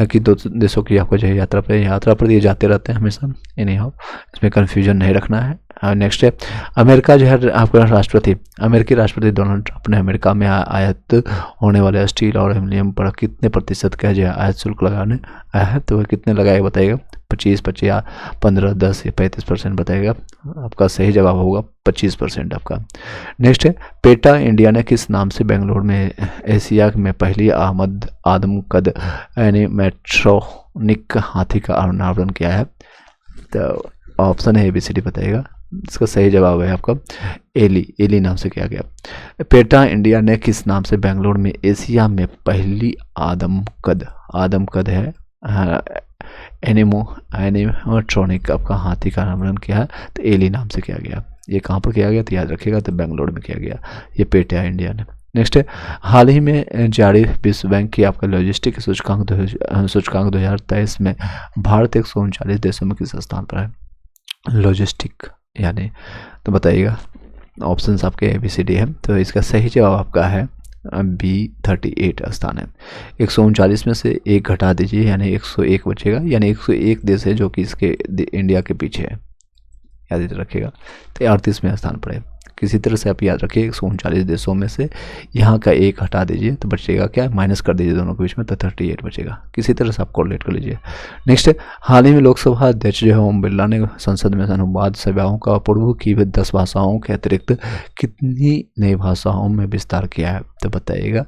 कि 2 देशों की आपको जो है यात्रा पर ये जाते रहते हैं हमेशा। एनी हाउ इसमें कन्फ्यूजन नहीं रखना है। नेक्स्ट है अमेरिका जो है आपका राष्ट्रपति, अमेरिकी राष्ट्रपति डोनाल्ड ट्रंप ने अमेरिका में आयात होने वाले स्टील और एल्युमिनियम पर कितने प्रतिशत का जो है आयात शुल्क लगाने आया है, तो वह कितने लगाएगा बताइएगा। 25, 15, 10 या 35% बताइएगा। आपका सही जवाब होगा 25% आपका। नेक्स्ट है पेटा इंडिया ने किस नाम से बेंगलोर में एशिया में पहली आदमकद एनिमेट्रॉनिक हाथी का अनावरण किया है, तो ऑप्शन है ABCD बताइएगा। इसका सही जवाब है आपका एली नाम से किया गया। पेटा इंडिया ने किस नाम से बेंगलोर में एशिया में पहली आदमकद है एनिमेट्रॉनिक आपका हाथी का अनावरण किया है, तो एली नाम से किया गया। ये कहाँ पर किया गया तो याद रखिएगा, तो बेंगलोर में किया गया ये पेटा इंडिया ने। नेक्स्ट है हाल ही में जारी विश्व बैंक की आपका लॉजिस्टिक सूचकांक 2023 में भारत 139 देशों में किस स्थान पर है। लॉजिस्टिक यानी तो बताइएगा। ऑप्शंस आपके ABCD है, तो इसका सही जवाब आपका है B38 स्थान है। 139 में से एक घटा दीजिए यानी 101 बचेगा, यानी 101 देश है जो कि इसके इंडिया के पीछे है, याद रखिएगा। तो 38वें स्थान पर है। किसी तरह से आप याद रखिए 139 देशों में से यहाँ का एक हटा दीजिए तो बचेगा क्या, माइनस कर दीजिए दोनों के बीच में, तो 38 बचेगा। किसी तरह से आप कोरिलेट कर लीजिए। नेक्स्ट है हाल ही में लोकसभा अध्यक्ष जो है ओम बिरला ने संसद में अनुवाद सेवाओं का पूर्व की 10 भाषाओं के अतिरिक्त कितनी नई भाषाओं में विस्तार किया है, तो बताइएगा।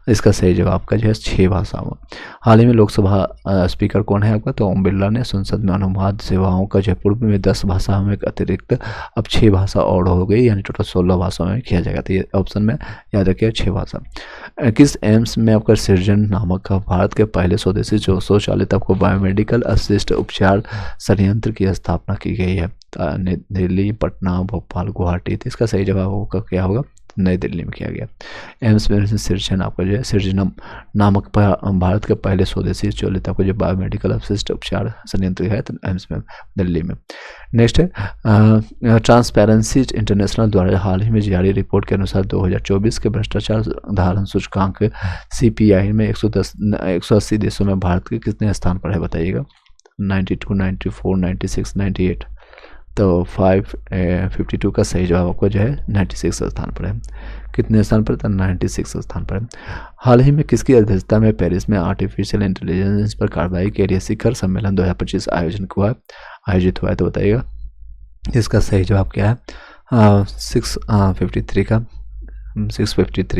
इसका सही जवाब का जो है 6 भाषाओं। हाल ही में लोकसभा स्पीकर कौन है आपका, तो ओम बिरला ने संसद में अनुवाद सेवाओं का जो पूर्व में 10 भाषाओं में अतिरिक्त अब 6 भाषा और हो गई, यानी टोटल 16 भाषाओं में किया जाएगा। तो ये ऑप्शन में याद रखिए 6 भाषा। किस एम्स में आपका सृजन नामक का भारत के पहले स्वदेशी जो स्वचालित आपको बायोमेडिकल असिस्ट उपचार संयंत्र की स्थापना की गई है, दिल्ली, पटना, भोपाल, गुवाहाटी। तो इसका सही जवाब होगा क्या होगा, नई दिल्ली में किया गया। एम्स में सृजन आपका जो है सृजनम नामक भारत के पहले स्वदेशी चलित आपको जो बायोमेडिकल असिस्ट उपचार संयंत्र है, तो एम्स में दिल्ली में। नेक्स्ट है ट्रांसपेरेंसी इंटरनेशनल द्वारा हाल ही में जारी रिपोर्ट के अनुसार 2024 के भ्रष्टाचार धारण सूचकांक CPI में 180 देशों में भारत के कितने स्थान पर है बताइएगा। 92, 94, 96, 98। तो 52 का सही जवाब आपको जो है 96 स्थान पर है। कितने स्थान पर, तो 96 स्थान पर है। हाल ही में किसकी अध्यक्षता में पेरिस में आर्टिफिशियल इंटेलिजेंस पर कार्रवाई के लिए शिखर सम्मेलन 2025 आयोजित हुआ है, तो बताइएगा। इसका सही जवाब क्या है 653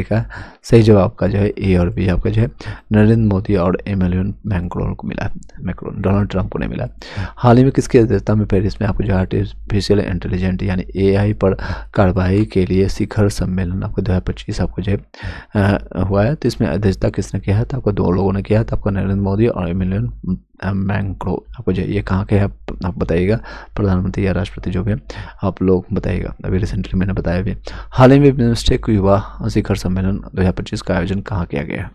का सही जवाब का जो है A और B आपका जो है नरेंद्र मोदी और इमैनुअल मैक्रोन को मिला है, डोनाल्ड ट्रंप को नहीं मिला। हाल ही में किसकी अध्यक्षता में पेरिस में आपको जो आर्टिफिशियल इंटेलिजेंस यानी AI पर कार्रवाई के लिए शिखर सम्मेलन आपको 2025 आपको जो है हुआ है, तो इसमें अध्यक्षता किसने किया है, तो आपको 2 लोगों ने किया है, तो आपको नरेंद्र मोदी और इमैनुअल मैक्रोन। आपको जो ये कहाँ के है आप बताइएगा, प्रधानमंत्री या राष्ट्रपति जो भी है आप लोग बताइएगा। अभी रिसेंटली मैंने बताया भी। हाल ही में बिम्स्टेक युवा शिखर सम्मेलन 2025 का आयोजन कहाँ किया गया है,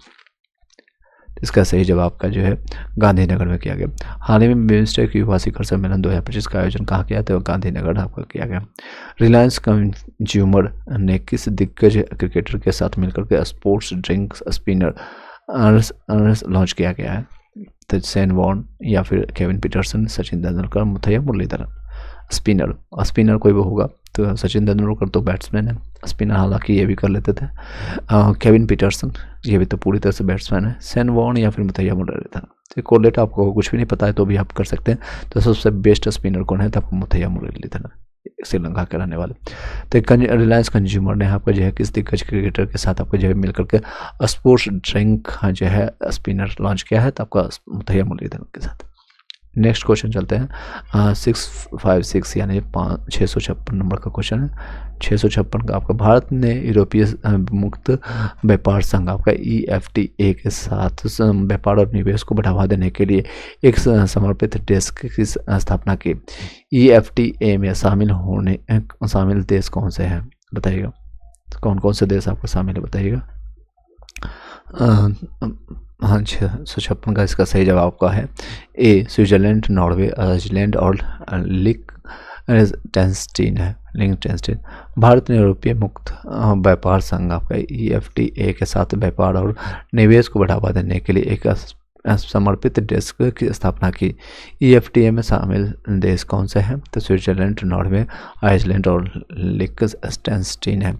इसका सही जवाब का जो है गांधीनगर में किया गया। हाल ही में बिम्स्टेक युवा शिखर सम्मेलन 2025 का आयोजन कहाँ किया, तो गांधीनगर आपका किया गया। रिलायंस कंज्यूमर ने किस दिग्गज क्रिकेटर के साथ मिलकर के स्पोर्ट्स ड्रिंक स्पिनर लॉन्च किया गया है, तो शेन वॉर्न या फिर Kevin Pietersen, Sachin Tendulkar, Muttiah Muralitharan. Spinner कोई भी होगा, तो सचिन तेंदुलकर तो बैट्समैन है, स्पिनर हालांकि ये भी कर लेते थे। केविन पीटरसन ये भी तो पूरी तरह से बैट्समैन है। शेन वॉर्न या फिर मुथैया मुरलीधरन। तो कोलेट आपको कुछ भी नहीं पता है तो भी आप कर सकते हैं। तो सबसे बेस्ट स्पिनर कौन है, तो आपको मुथैया मुरलीधरन, श्रीलंका के रहने वाले। तो रिलायंस कंज्यूमर ने आपको जो है किस दिग्गज क्रिकेटर के साथ आपको जो है मिलकर के स्पोर्ट्स ड्रिंक जो है स्पिनर लॉन्च किया है, तो आपका मुथैया मुरलीधरन के साथ। नेक्स्ट क्वेश्चन चलते हैं 656 यानी 656 नंबर का क्वेश्चन है। 656 का आपका भारत ने यूरोपीय मुक्त व्यापार संघ आपका EFTA के साथ व्यापार और निवेश को बढ़ावा देने के लिए एक समर्पित डेस्क की स्थापना की। EFTA में शामिल देश कौन से हैं बताइएगा। कौन कौन से देश आपको शामिल है बताइएगा। हाँ 656 का इसका सही जवाब का है A स्विट्जरलैंड, नॉर्वे, आइसलैंड और लिechtenstein है। लिंगटेनस्टीन। भारत ने यूरोपीय मुक्त व्यापार संघ आपका EFTA के साथ व्यापार और निवेश को बढ़ावा देने के लिए एक समर्पित डेस्क की स्थापना की। EFTA में शामिल देश कौन से हैं? तो स्विट्जरलैंड, नॉर्वे, आइसलैंड और लिechtenstein है।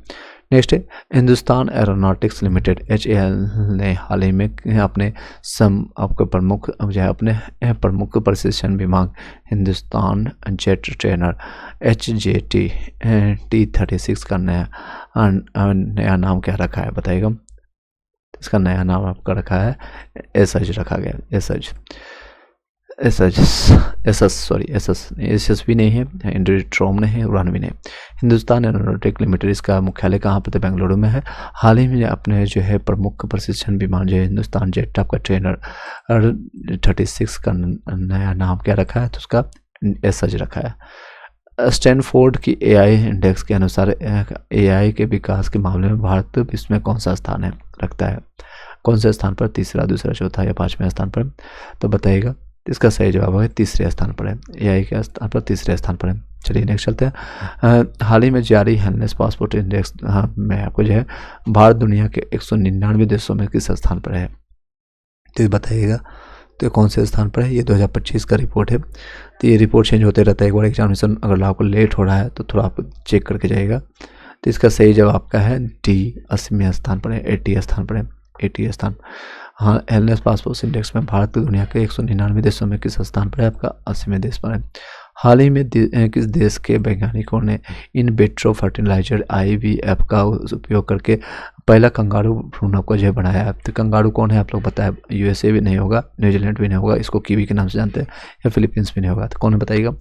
नेक्स्ट है हिंदुस्तान एरोनॉटिक्स लिमिटेड HAL ने हाल ही में अपने आपके प्रमुख जो है अपने प्रमुख प्रशिक्षण विमान Hindustan jet trainer HJT T36 का नया नाम क्या रखा है बताइएगा। इसका नया नाम आपका रखा है एसएच रखा गया। एसएस भी नहीं है, इंड्रोट्रोम नहीं है, उड़ान भी नहीं। हिंदुस्तान एरोनॉटिक्स लिमिटेड इसका मुख्यालय कहाँ पर? तो बेंगलुरु में है। हाल ही में अपने जो है प्रमुख प्रशिक्षण विमान जो है हिंदुस्तान जेट आपका ट्रेनर 36 का नया नाम क्या रखा है? तो उसका एसएच रखा है। स्टैनफोर्ड की AI इंडेक्स के अनुसार AI के विकास के मामले में भारत विश्व में कौन सा स्थान है रखता है? कौन से स्थान पर? तीसरा, दूसरा, चौथा या पांचवें स्थान पर? तो बताइएगा। इसका सही जवाब है तीसरे स्थान पर है। AI के स्थान पर तीसरे स्थान पर है। चलिए नेक्स्ट चलते हैं। हाल ही में जारी हेल्थनेस पासपोर्ट इंडेक्स में आपको जो है भारत दुनिया के 199 देशों में किस स्थान पर है? तो ये बताइएगा तो कौन से स्थान पर है? ये 2025 का रिपोर्ट है। तो ये रिपोर्ट चेंज होते रहता है। एक बार एग्जामिनेशन अगर आपको लेट हो रहा है तो थोड़ा आप चेक करके जाइएगा। तो इसका सही जवाब आपका है D 80वें स्थान पर है, 80 स्थान पर है, 80 स्थान। हाँ, हेल्थनेस पासपोर्ट इंडेक्स में भारत की दुनिया के 199 देशों में किस स्थान पर है? आपका 80वें देश पर है। हाल ही में किस देश के वैज्ञानिकों ने इन विट्रो फर्टिलाइजर IVF का उपयोग करके पहला कंगारू भ्रूण आपको जो है बनाया है? तो कंगारू कौन है आप लोग बताया? USA भी नहीं होगा, न्यूजीलैंड भी नहीं होगा, इसको कीवी के नाम से जानते हैं, या फिलीपींस भी नहीं होगा। तो कौन है बताइएगा?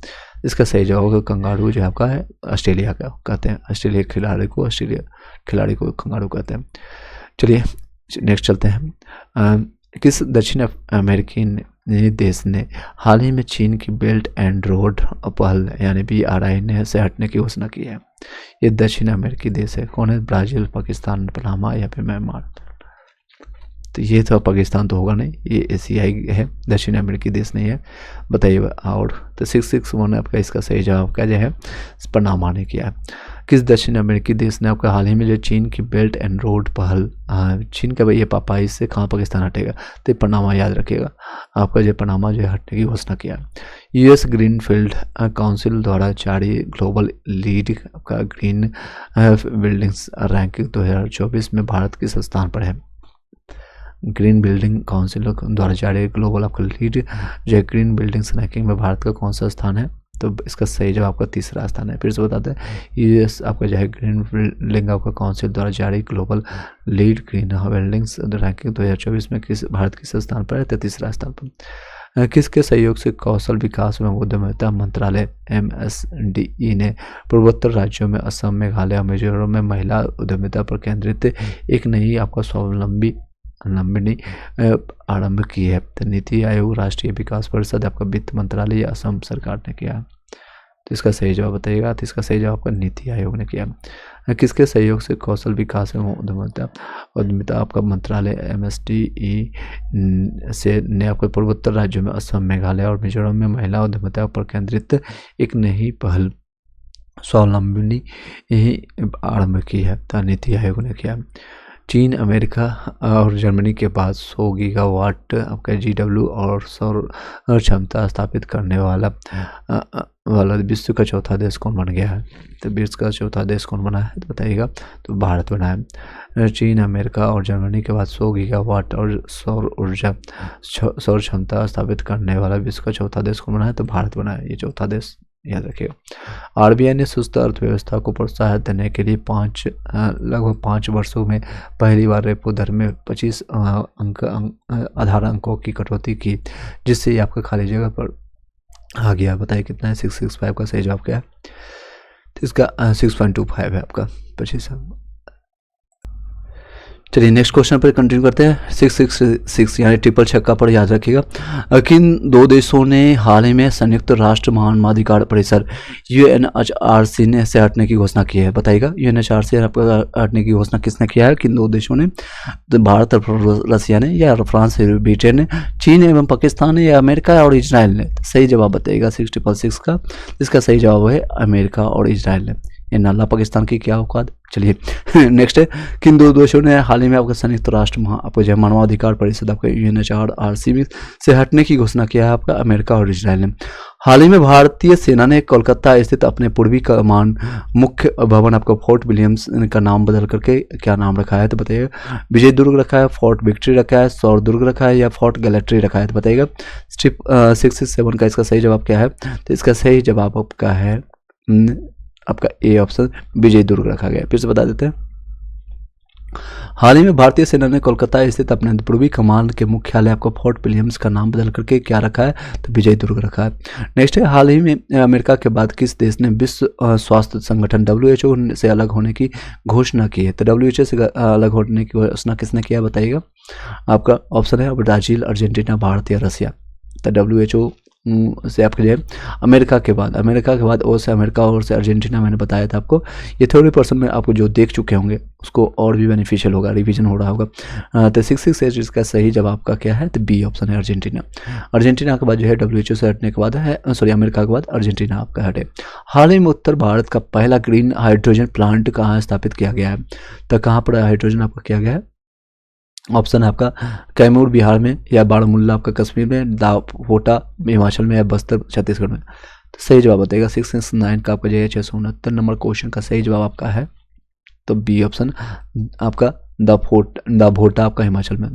इसका सही जवाब होगा कंगारू जो है आपका है ऑस्ट्रेलिया का कहते हैं। ऑस्ट्रेलिया खिलाड़ी को कंगारू कहते हैं। चलिए नेक्स्ट चलते हैं। किस दक्षिण अमेरिकी देश ने हाल ही में चीन की बेल्ट एंड रोड पहल यानी BRI से हटने की घोषणा की है? ये दक्षिण अमेरिकी देश है। कौन है? ब्राज़ील, पाकिस्तान, पनामा या फिर म्यांमार? तो ये तो पाकिस्तान तो होगा नहीं, ये एशियाई है, दक्षिण अमेरिकी देश नहीं है। बताइए। और तो 661 आपका इसका सही जवाब क्या जो है पनामा ने किया है। किस दक्षिण अमेरिकी देश ने आपका हाल ही में जो चीन की बेल्ट एंड रोड पहल चीन का भाई ये पापा इससे कहाँ पाकिस्तान हटेगा? तो पनामा याद रखिएगा आपका जो पनामा जो हटने की घोषणा किया। US ग्रीनफील्ड काउंसिल द्वारा जारी ग्लोबल लीड का ग्रीन बिल्डिंग्स रैंकिंग 2024 में भारत किस स्थान पर है? ग्रीन बिल्डिंग काउंसिल द्वारा जारी ग्लोबल आपका लीड जो ग्रीन बिल्डिंग्स रैंकिंग में भारत का कौन सा स्थान है? तो इसका सही जवाब आपका तीसरा स्थान है। फिर से बताते हैं US आपका जो है ग्रीन बिल्डिंग आपका काउंसिल द्वारा जारी global lead green buildings ranking 2024 में भारत किस स्थान पर है? तो तीसरा स्थान पर। किसके सहयोग से कौशल विकास एवं उद्यमिता मंत्रालय MSDE ने पूर्वोत्तर राज्यों में असम, मेघालय और मिजोरम में महिला उद्यमिता पर केंद्रित एक नई आपका स्वावलंबी आरंभ की है? तो नीति आयोग, राष्ट्रीय विकास परिषद, आपका वित्त मंत्रालय या असम सरकार ने किया? तो इसका सही जवाब बताइएगा। तो इसका सही जवाब आपका नीति आयोग ने किया। किसके सहयोग से कौशल विकास एवं उद्यमिता आपका मंत्रालय MSDE से ने आपके पूर्वोत्तर राज्यों में असम, मेघालय और मिजोरम में महिला उद्यमिता पर केंद्रित एक नई पहल स्वावलंबनी आरंभ की है? तो नीति आयोग ने किया। चीन, अमेरिका और जर्मनी के बाद 100 गीगावाट आपका GW और सौर क्षमता स्थापित करने वाला विश्व का चौथा देश कौन बन गया है? तो विश्व का चौथा देश कौन बना है? तो बताइएगा। तो भारत बना है। चीन, अमेरिका और जर्मनी के बाद 100 गीगावाट और सौर क्षमता स्थापित करने वाला विश्व का चौथा देश कौन बना है? तो भारत बना है, ये चौथा देश याद रखिएगा। RBI ने सुस्त अर्थव्यवस्था को प्रोत्साहन देने के लिए लगभग 5 वर्षों में पहली बार रेपो दर में 25 आधार अंकों की कटौती की, जिससे आपका खाली जगह पर आ गया। बताइए कितना है? 665 का सही जवाब क्या है? तो इसका 6.25 है आपका 25। चलिए नेक्स्ट क्वेश्चन पर कंटिन्यू करते हैं। 666 यानी ट्रिपल छक्का पर याद रखिएगा। किन दो देशों ने हाल ही में संयुक्त राष्ट्र मानवाधिकार परिषद UNHRC ने से हटने की घोषणा की है? बताइएगा। UNHRC से हटने की घोषणा किसने किया है? किन दो देशों ने? तो भारत और रसिया ने, या फ्रांस, ब्रिटेन ने, चीन एवं पाकिस्तान ने, या अमेरिका और इजराइल ने? सही जवाब बताइएगा 666 का। इसका सही जवाब है अमेरिका और इजराइल ने। ये नल्ला पाकिस्तान की क्या औकात। चलिए नेक्स्ट है, किन दो देशों ने हाल ही में आपका संयुक्त राष्ट्र आपको जो है मानवाधिकार परिषद आपका UNHRC से हटने की घोषणा किया है आपका अमेरिका और इजराइल ने। हाल ही में भारतीय सेना ने कोलकाता स्थित अपने पूर्वी कमान मुख्य भवन आपका फोर्ट विलियम्स का नाम बदल करके क्या नाम रखा है तो बताइएगा। विजय दुर्ग रखा है, फोर्ट विक्ट्री रखा है, सौर दुर्ग रखा है या फोर्ट गैलेट्री रखा है तो बताइएगा। स्ट्रिप 667 का इसका सही जवाब क्या है तो इसका सही जवाब आपका है आपका ए ऑप्शन विजय दुर्ग रखा गया। फिर से बता देते हैं, हाल ही में भारतीय सेना ने कोलकाता स्थित अपने पूर्वी कमान के मुख्यालय आपको फोर्ट विलियम्स का नाम बदल करके क्या रखा है तो विजय दुर्ग रखा है। नेक्स्ट है, हाल ही में अमेरिका के बाद किस देश ने विश्व स्वास्थ्य संगठन WHO से अलग होने की घोषणा की है तो WHO से अलग होने की घोषणा किसने किया बताइएगा। आपका ऑप्शन है ब्राजील, अर्जेंटीना, भारत या रसिया। तो WHO से आपके जो है अमेरिका के बाद और से अमेरिका और से अर्जेंटीना मैंने बताया था आपको। ये थ्योरी पर्सन में आपको जो देख चुके होंगे उसको और भी बेनिफिशियल होगा, रिवीजन हो रहा होगा। तो 668 इसका सही जवाब का क्या है तो बी ऑप्शन है अर्जेंटीना। अर्जेंटीना के बाद जो है WHO से हटने के बाद है अमेरिका के बाद अर्जेंटीना आपका हटे। हाल ही में उत्तर भारत का पहला ग्रीन हाइड्रोजन प्लांट कहाँ स्थापित किया गया है तो कहाँ पर हाइड्रोजन आपका किया गया है। ऑप्शन है आपका कैमूर बिहार में या बारामूला आपका कश्मीर में, दाहोटा हिमाचल में या बस्तर छत्तीसगढ़ में। तो सही जवाब बताइएगा 669 का आपका जो है 669 नंबर क्वेश्चन का सही जवाब आपका है तो बी ऑप्शन आपका दाभोटा आपका हिमाचल में,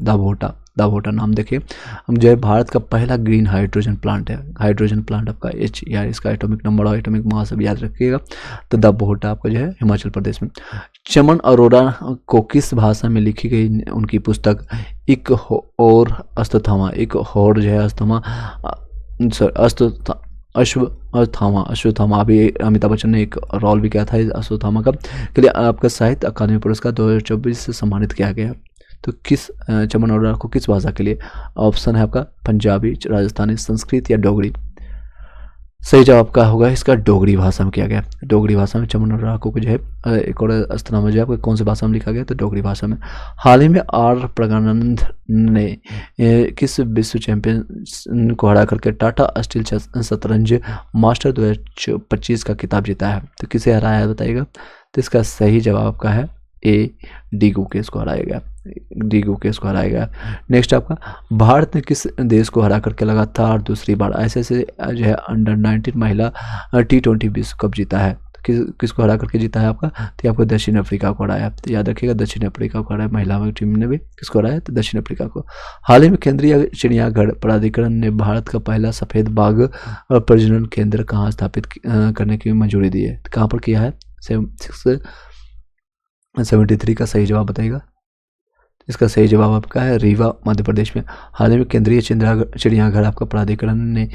दाभोटा नाम देखिए। हम जो है भारत का पहला ग्रीन हाइड्रोजन प्लांट है, हाइड्रोजन प्लांट आपका H या इसका एटॉमिक नंबर और एटॉमिक मास सब याद रखिएगा। तो दाभोटा आपका जो है हिमाचल प्रदेश में। चमन अरोड़ा को किस भाषा में लिखी गई उनकी पुस्तक एक और अश्वत्थामा, एक और जो है अश्वत्थामा अभी अमिताभ बच्चन ने एक रोल भी किया था इस अश्वत्थामा का के लिए आपका साहित्य अकादमी पुरस्कार 2024 से सम्मानित किया गया। तो किस चमन अरोड़ा को किस भाषा के लिए। ऑप्शन है आपका पंजाबी, राजस्थानी, संस्कृत या डोगरी। सही जवाब का होगा इसका डोगरी भाषा में किया गया। डोगरी भाषा में चमन अरोड़ा को जो है एक और अश्वत्थामा जो है आपको कौन सी भाषा में लिखा गया तो डोगरी भाषा में। हाल ही में आर प्रज्ञानंद ने किस विश्व चैंपियन को हरा करके टाटा स्टील शतरंज मास्टर 2025 का खिताब जीता है तो किसे हराया है बताइएगा। तो इसका सही जवाब आपका है ए डी गुकेश को हराया गया। नेक्स्ट आपका, भारत ने किस देश को हरा करके लगातार दूसरी बार ऐसे जो है अंडर 19 महिला T20 विश्व कप जीता है तो किसको हरा करके जीता है आपका तो आपको दक्षिण अफ्रीका को हराया। तो याद रखिएगा दक्षिण अफ्रीका को हराया, महिलाओं की टीम ने भी किसको हराया तो दक्षिण अफ्रीका को। हाल ही में केंद्रीय चिड़ियाघर प्राधिकरण ने भारत का पहला सफेद बाघ प्रजनन केंद्र कहाँ स्थापित करने की मंजूरी दी है तो कहाँ पर किया है। 73 का सही जवाब बताइएगा। इसका सही जवाब आपका है रीवा मध्य प्रदेश में। हाल ही में केंद्रीय चिड़ियाघर आपका प्राधिकरण ने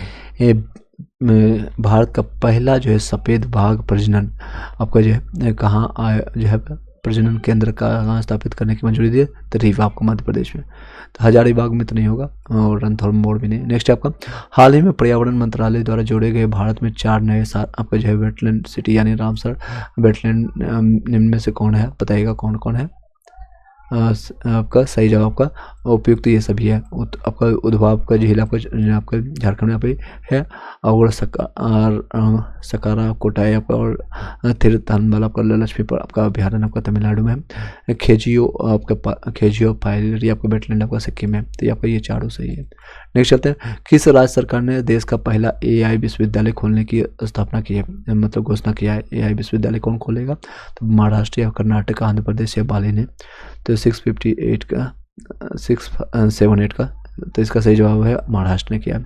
भारत का पहला जो है सफ़ेद बाघ प्रजनन आपका जो है कहाँ जो है प्रजनन केंद्र कहाँ स्थापित करने की मंजूरी दी है तो रीवा आपको मध्य प्रदेश में। तो हजारीबाग में तो नहीं होगा और रणथंभौर मोड़ भी नहीं। नेक्स्ट आपका, हाल ही में पर्यावरण मंत्रालय द्वारा जोड़े गए भारत में 4 नए आपका जो है वेटलैंड सिटी यानी रामसर वेटलैंड निम्न में से कौन है बताइएगा कौन कौन है। आपका सही जवाब का उपयुक्त ये सभी है। आपका उद्भव आपका झील आपका झारखंड में पे है और सकारा कोटाई आपका और थिरुथनमल आपका लक्ष्मीपुर आपका अभ्यारण्य आपका तमिलनाडु में है। खेजियो पायरी आपका वेटलैंड आपका सिक्किम में। तो आपका ये चारों सही है। नेक्स्ट चलते हैं, किस राज्य सरकार ने देश का पहला AI विश्वविद्यालय खोलने की स्थापना की है मतलब घोषणा किया है। AI विश्वविद्यालय कौन खोलेगा तो महाराष्ट्र या कर्नाटक, आंध्र प्रदेश या बाली ने। तो 678 का तो इसका सही जवाब है महाराष्ट्र ने किया।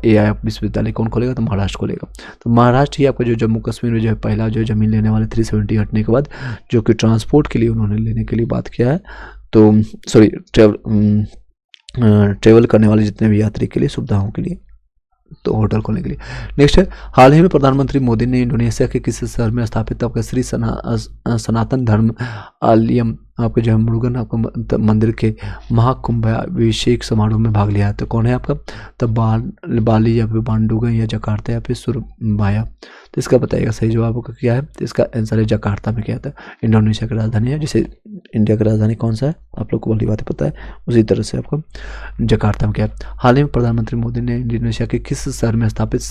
AI विश्वविद्यालय कौन खोलेगा तो महाराष्ट्र खोलेगा। तो महाराष्ट्र ही आपका जो जम्मू कश्मीर में जो है पहला जो जमीन लेने वाले 370 हटने के बाद जो कि ट्रांसपोर्ट के लिए उन्होंने लेने के लिए बात किया है तो सॉरी ट्रेवल करने वाले जितने भी यात्री के लिए सुविधाओं के लिए तो होटल खोलने के लिए। नेक्स्ट है, हाल ही में प्रधानमंत्री मोदी ने इंडोनेशिया के किस शहर में स्थापित आपका श्री सनातन धर्म आलयम आपके जो है मुरुगन आपका मंदिर के महाकुंभाभिषेक समारोह में भाग लिया। तो कौन है आपका, तब बाली या फिर बांडुगन या जकार्ता या फिर सुरबाया। तो इसका बताइएगा सही जवाब आपका क्या है। तो इसका आंसर है जकार्ता में किया था। इंडोनेशिया की राजधानी है, जैसे इंडिया की राजधानी कौन सा है आप लोग को भली बात पता है, उसी तरह से आपको जकार्ता में किया। हाल ही में प्रधानमंत्री मोदी ने इंडोनेशिया के किस शहर में स्थापित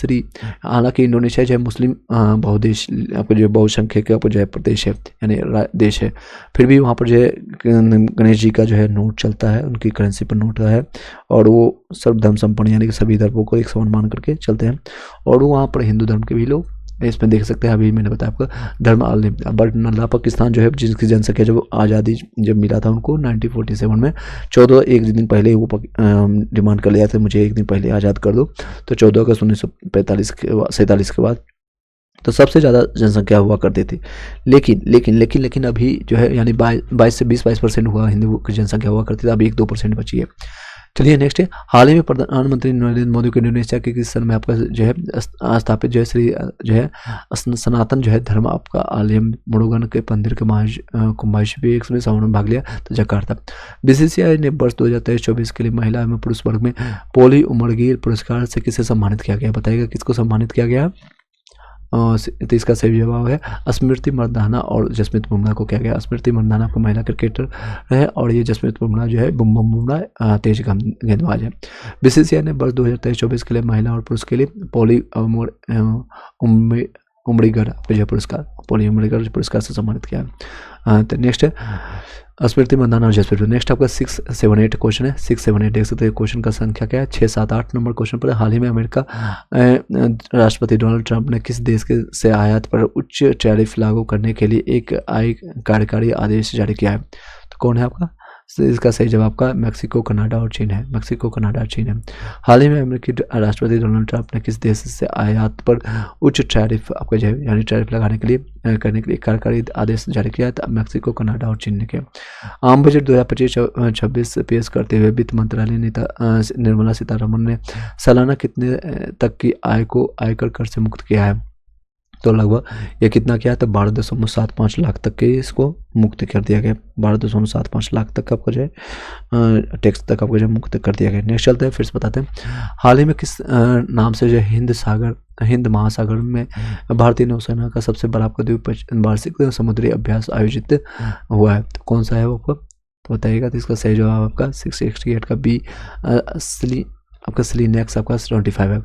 हालांकि इंडोनेशिया जो है मुस्लिम बहुदेश आपको जो बहुसंख्यक आपको जो है प्रदेश है यानी देश है, फिर भी वहाँ पर जो है गणेश जी का जो है नोट चलता है, उनकी करेंसी पर नोट है, और वो सर्वधर्म संपन्न यानी कि सभी धर्मों को एक समान मान करके चलते हैं। और वहाँ पर हिंदू धर्म के भी लोग इसमें देख सकते हैं। अभी मैंने बताया आपको धर्म बट नल्ला पाकिस्तान जो है जिसकी जनसंख्या जब आज़ादी जब मिला था उनको 1947 में 14 एक दिन पहले वो डिमांड कर लिया था, मुझे एक दिन पहले आज़ाद कर दो। तो 14 अगस्त 1947 के बाद तो सबसे ज़्यादा जनसंख्या हुआ करती थी। लेकिन अभी जो है यानी 22 से 22% हुआ हिंदू की जनसंख्या हुआ करती थी, अभी 1-2% बची है। चलिए नेक्स्ट है, हाल ही में प्रधानमंत्री नरेंद्र मोदी को इंडोनेशिया के किस सन में आपका जो है स्थापित जो है श्री जो है सनातन जो है धर्म आपका आलयम मुरुगन के मंदिर के कुंभाभिषेक में समारोह में भाग लिया। तो जकार्ता। बीसीसीआई ने वर्ष 2023-24 के लिए महिला एवं पुरुष वर्ग में पोली उमरगीर पुरस्कार से किसे सम्मानित किया गया, बताइएगा किसको सम्मानित किया गया। तो इसका सही जवाब है स्मृति मंधाना और जसप्रीत बुमराह को किया गया। स्मृति मंधाना को महिला क्रिकेटर है और ये जसप्रीत बुमराह जो है बुमराह तेज गेंदबाज है। बीसीसीआई ने वर्ष 2023-24 के लिए महिला और पुरुष के लिए पोली उमड़ीगर जो पुरस्कार पोली उमड़ीगर पुरस्कार से सम्मानित किया है। तो नेक्स्ट है स्मृति मंधाना और जसप्रीत। नेक्स्ट आपका 678 क्वेश्चन है। 678 देख सकते हैं क्वेश्चन का संख्या क्या है, 6-7-8 नंबर क्वेश्चन पर। हाल ही में अमेरिका राष्ट्रपति डोनाल्ड ट्रंप ने किस देश के से आयात पर उच्च टैरिफ लागू करने के लिए एक कार्यकारी आदेश जारी किया है। तो कौन है आपका, इसका सही जवाब का मैक्सिको, कनाडा और चीन है। मैक्सिको, कनाडा और चीन है। हाल ही में अमेरिकी राष्ट्रपति डोनाल्ड ट्रंप ने किस देश से आयात पर उच्च टैरिफ आपका जो है यानी टैरिफ लगाने के लिए करने के लिए कार्यकारी आदेश जारी किया है। तो मैक्सिको, कनाडा और चीन ने किया। आम बजट 2025-26 पेश करते हुए वित्त मंत्रालय नेता निर्मला सीतारमण ने सालाना कितने तक की आय को आयकर कर से मुक्त किया है। तो लगभग ये कितना क्या है, तो 12.75 लाख तक के इसको मुक्त कर दिया गया। 12.75 लाख तक आपको जो है टैक्स तक आपको जो है मुक्त कर दिया गया। नेक्स्ट चलते हैं, फिर से बताते हैं हाल ही में किस नाम से जो है हिंद महासागर में भारतीय नौसेना का सबसे बड़ा आपका द्विवार्षिक समुद्री अभ्यास आयोजित हुआ है। तो कौन सा है वो आपको तो बताइएगा। तो इसका सही जवाब आपका 668 का बी आपका स्लीनेक्स आपका 25 है।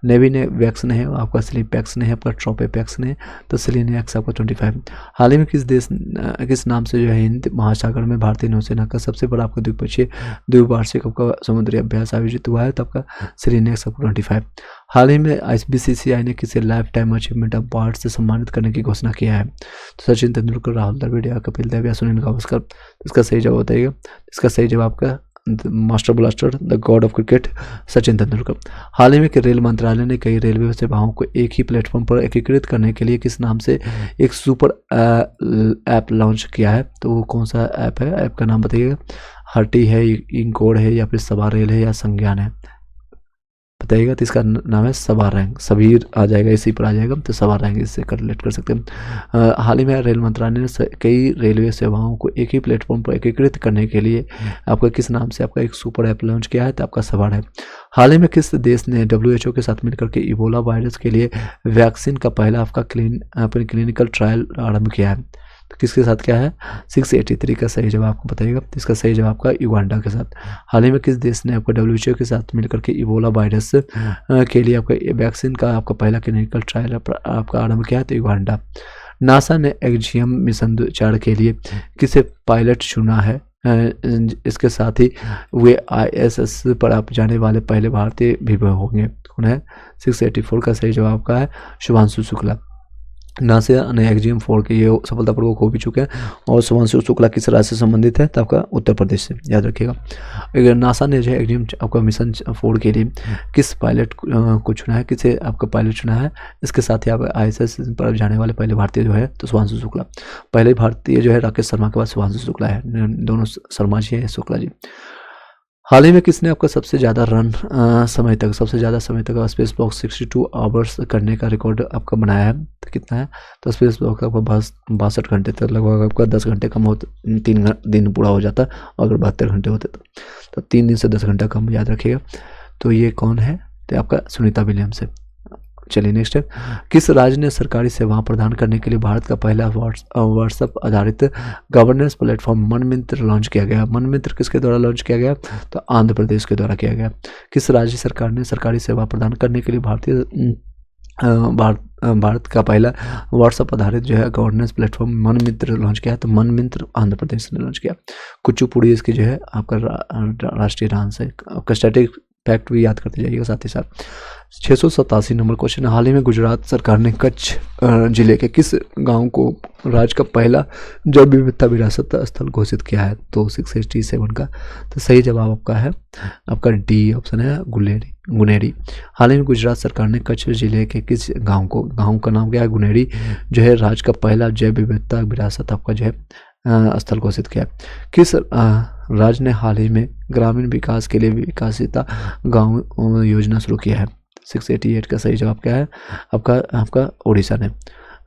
नेवी ने वैक्स ने है आपका स्लीपैक्स ने है आपका ट्रोपेपैक्स ने, तो स्लीनेक्स आपका 25। हाल ही में किस नाम से जो है हिंद महासागर में भारतीय नौसेना का सबसे बड़ा आपका द्विवार्षिक आपका समुद्री अभ्यास आयोजित हुआ है। तो आपका स्लीनेक्स आपका 25। हाल ही में बीसीसीआई ने किसे लाइफ टाइम अचीवमेंट अवार्ड से सम्मानित करने की घोषणा किया है। तो सचिन तेंदुलकर, राहुल द्रविड़ या कपिल देव या सुनील गावस्कर। इसका सही जवाब बताइएगा। इसका सही जवाब का master blaster the god of cricket Sachin Tendulkar. हाल ही में रेल मंत्रालय ने कई रेलवे सेवाओं को एक ही प्लेटफॉर्म पर एकीकृत करने के लिए किस नाम से एक सुपर ऐप लॉन्च किया है। तो वो कौन सा ऐप है, ऐप का नाम बताइएगा। हर्टी है, इनकोड है या फिर सवार रेल है या संज्ञान है, बताइएगा। तो इसका नाम है सवार रैंक, सभी आ जाएगा इसी पर आ जाएगा। तो सवार रैंक इससे रिलेट कर सकते हैं। हाल ही में रेल मंत्रालय ने कई रेलवे सेवाओं को एक ही प्लेटफॉर्म पर एकीकृत करने के लिए आपका किस नाम से आपका एक सुपर ऐप लॉन्च किया है। तो आपका सवार है। हाल ही में किस देश ने WHO के साथ मिलकर के इबोला वायरस के लिए वैक्सीन का पहला आपका क्लिनिकल ट्रायल आरंभ किया है। तो किसके साथ क्या है, 683 का सही जवाब आपको बताइएगा। तो इसका सही जवाब का युगांडा के साथ। हाल ही में किस देश ने आपका WHO के साथ मिलकर के इबोला वायरस के लिए आपका वैक्सीन का आपका पहला क्लिनिकल ट्रायल आपका आरंभ किया है। तो युगांडा। नासा ने एक्जियम मिशन 4 के लिए किसे पायलट चुना है। इसके साथ ही वे ISS पर आप जाने वाले पहले भारतीय भी होंगे। कौन है, 684 का सही जवाब का है शुभांशु शुक्ला। नासा ने एक्जियम 4 के ये सफलतापूर्वक हो भी चुके हैं। और शुभांशु शुक्ला किस राज्य से संबंधित है, तो आपका उत्तर प्रदेश से, याद रखिएगा। अगर नासा ने जो है एक्जियम आपका मिशन 4 के लिए किस पायलट को चुना है, किसे आपका पायलट चुना है। इसके साथ ही आप ISS पर जाने वाले पहले भारतीय जो है तो शुभांशु शुक्ला। पहले भारतीय जो है राकेश शर्मा के बाद शुभांशु शुक्ला है, दोनों शर्मा जी हैं, शुक्ला जी। हाल ही में किसने आपका सबसे ज़्यादा सबसे ज़्यादा समय तक स्पेस बॉक्स 62 आवर्स करने का रिकॉर्ड आपका बनाया है? तो कितना है? तो स्पेस बॉक्स आपका 62 घंटे तक, लगभग आपका 10 घंटे कम होते, 3 दिन पूरा हो जाता। अगर 72 घंटे होते तो 3 दिन से 10 घंटा कम, याद रखिएगा। तो ये कौन है? तो आपका सुनीता विलियम्स है। चलिए नेक्स्ट है, किस राज्य ने सरकारी सेवाएं प्रदान करने के लिए भारत का पहला व्हाट्सएप आधारित गवर्नेंस प्लेटफॉर्म मनमिंत्र लॉन्च किया गया? मनमिंत्र किसके द्वारा लॉन्च किया गया? तो आंध्र प्रदेश के द्वारा किया गया। किस राज्य सरकार ने सरकारी सेवा प्रदान करने के लिए भारत का पहला व्हाट्सएप आधारित जो है गवर्नेंस प्लेटफॉर्म मनमिंत्र लॉन्च किया? तो मनमिंत्र आंध्र प्रदेश ने लॉन्च किया। कुचिपुड़ी इसकी जो है आपका राष्ट्रीय डांस है। आपका स्टैटिक फैक्ट भी याद करते जाइएगा साथ ही साथ। 687 नंबर क्वेश्चन, हाल ही में गुजरात सरकार ने कच्छ जिले के किस गांव को राज्य का पहला जैव विविधता विरासत स्थल घोषित किया है? तो 687 का तो सही जवाब आपका है, आपका डी ऑप्शन है, गुनेरी। हाल ही में गुजरात सरकार ने कच्छ जिले के किस गांव का नाम क्या है? गुनेरी जो है राज्य का पहला जैव विविधता विरासत आपका जो है स्थल घोषित किया। किस राज्य ने हाल ही में ग्रामीण विकास के लिए विकासिता गांव योजना शुरू किया है? 688 का सही जवाब क्या है? आपका उड़ीसा ने।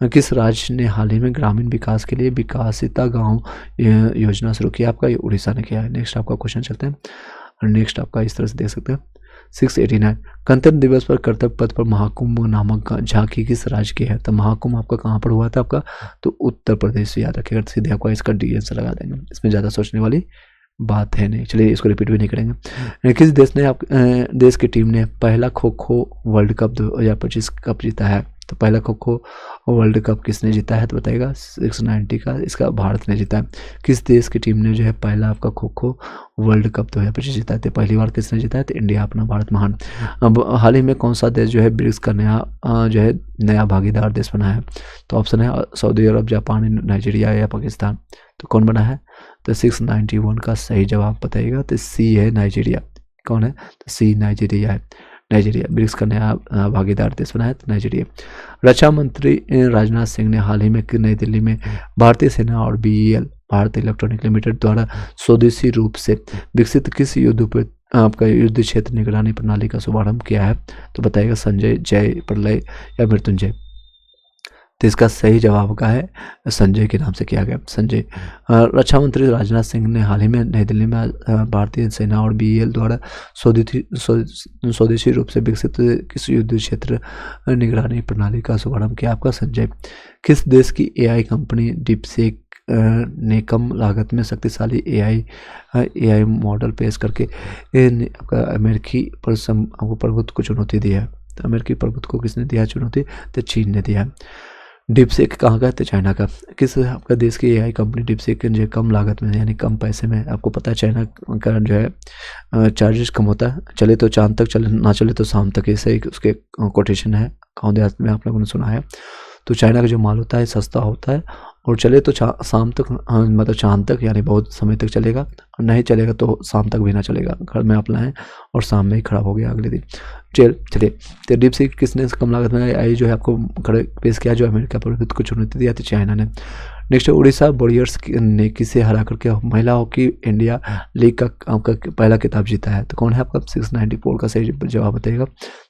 किस राज्य ने हाल ही में ग्रामीण विकास के लिए विकासिता गांव योजना शुरू किया? आपका ये उड़ीसा ने किया है। नेक्स्ट आपका क्वेश्चन चलते हैं, और नेक्स्ट आपका इस तरह से देख सकते हैं। 689, गणतंत्र दिवस पर कर्तव्य पथ पर महाकुंभ नामक झांकी किस राज्य की है? तो महाकुंभ आपका कहाँ पर हुआ था? आपका तो उत्तर प्रदेश। याद रखिएगा, सीधे आपका इसका डी आंसर लगा देंगे, इसमें ज़्यादा सोचने वाली बात है नहीं। चलिए इसको रिपीट भी नहीं करेंगे। किस देश की टीम ने पहला kho kho world cup 2025 cup जीता है? तो पहला खो खो वर्ल्ड कप किसने जीता है? तो बताइएगा 690 का इसका भारत ने जीता है। किस देश की टीम ने जो है पहला आपका खो खो वर्ल्ड कप 2025 जीता है? तो पहली बार किसने जीता है? तो इंडिया, अपना भारत महान। अब हाल ही में कौन सा देश जो है ब्रिक्स का नया भागीदार देश बना है? तो ऑप्शन है सऊदी अरब, जापान, नाइजीरिया या पाकिस्तान। तो कौन बना है? तो 691 का सही जवाब बताइएगा। तो सी है, नाइजीरिया। कौन है? तो सी नाइजीरिया है। नाइजीरिया ब्रिक्स का नया भागीदार देश बना है, तो नाइजीरिया। रक्षा मंत्री राजनाथ सिंह ने हाल ही में नई दिल्ली में भारतीय सेना और BEL भारत इलेक्ट्रॉनिक लिमिटेड द्वारा स्वदेशी रूप से विकसित किस युद्ध क्षेत्र निगरानी प्रणाली का शुभारंभ किया है? तो बताइएगा संजय, जय, प्रलय या मृत्युंजय। तो इसका सही जवाब का है संजय के नाम से किया गया, संजय। रक्षा मंत्री राजनाथ सिंह ने हाल ही में नई दिल्ली में भारतीय सेना और BEL द्वारा स्वदेशी रूप से विकसित किस युद्ध क्षेत्र निगरानी प्रणाली का शुभारंभ किया? आपका संजय। किस देश की AI कंपनी डीपसीक ने कम लागत में शक्तिशाली AI मॉडल पेश करके अमेरिकी प्रभुत्व को चुनौती दी है? तो अमेरिकी प्रभुत्व को किसने दिया चुनौती? तो चीन ने दिया। डीपसीक कहाँ का है? तो चाइना का। किस आपका देश की AI कंपनी डीपसीक जो कम लागत में यानी कम पैसे में, आपको पता है चाइना का जो है चार्जेस कम होता है, चले तो चांद तक, चले ना चले तो शाम तक, ऐसे उसके कोटेशन है, गाँव देहात में आप लोगों ने सुना है। तो चाइना का जो माल होता है सस्ता होता है, और चले तो शाम तक, मतलब चांद तक यानी बहुत समय तक चलेगा, और नहीं चलेगा तो शाम तक भी ना चलेगा। घर में आप लाएँ और शाम में ही खराब हो गया अगले दिन। चलिए, तो डीपसीक किसने कम लागत में AI जो है आपको पेश किया? जो अमेरिका प्रभुत्व को चुनौती दिया थी, चाइना ने। नेक्स्ट, उड़ीसा वॉरियर्स ने किसे हरा करके महिला हॉकी इंडिया लीग का आपका पहला खिताब जीता है? तो कौन है? आपका 694 का सही जवाब बताइएगा।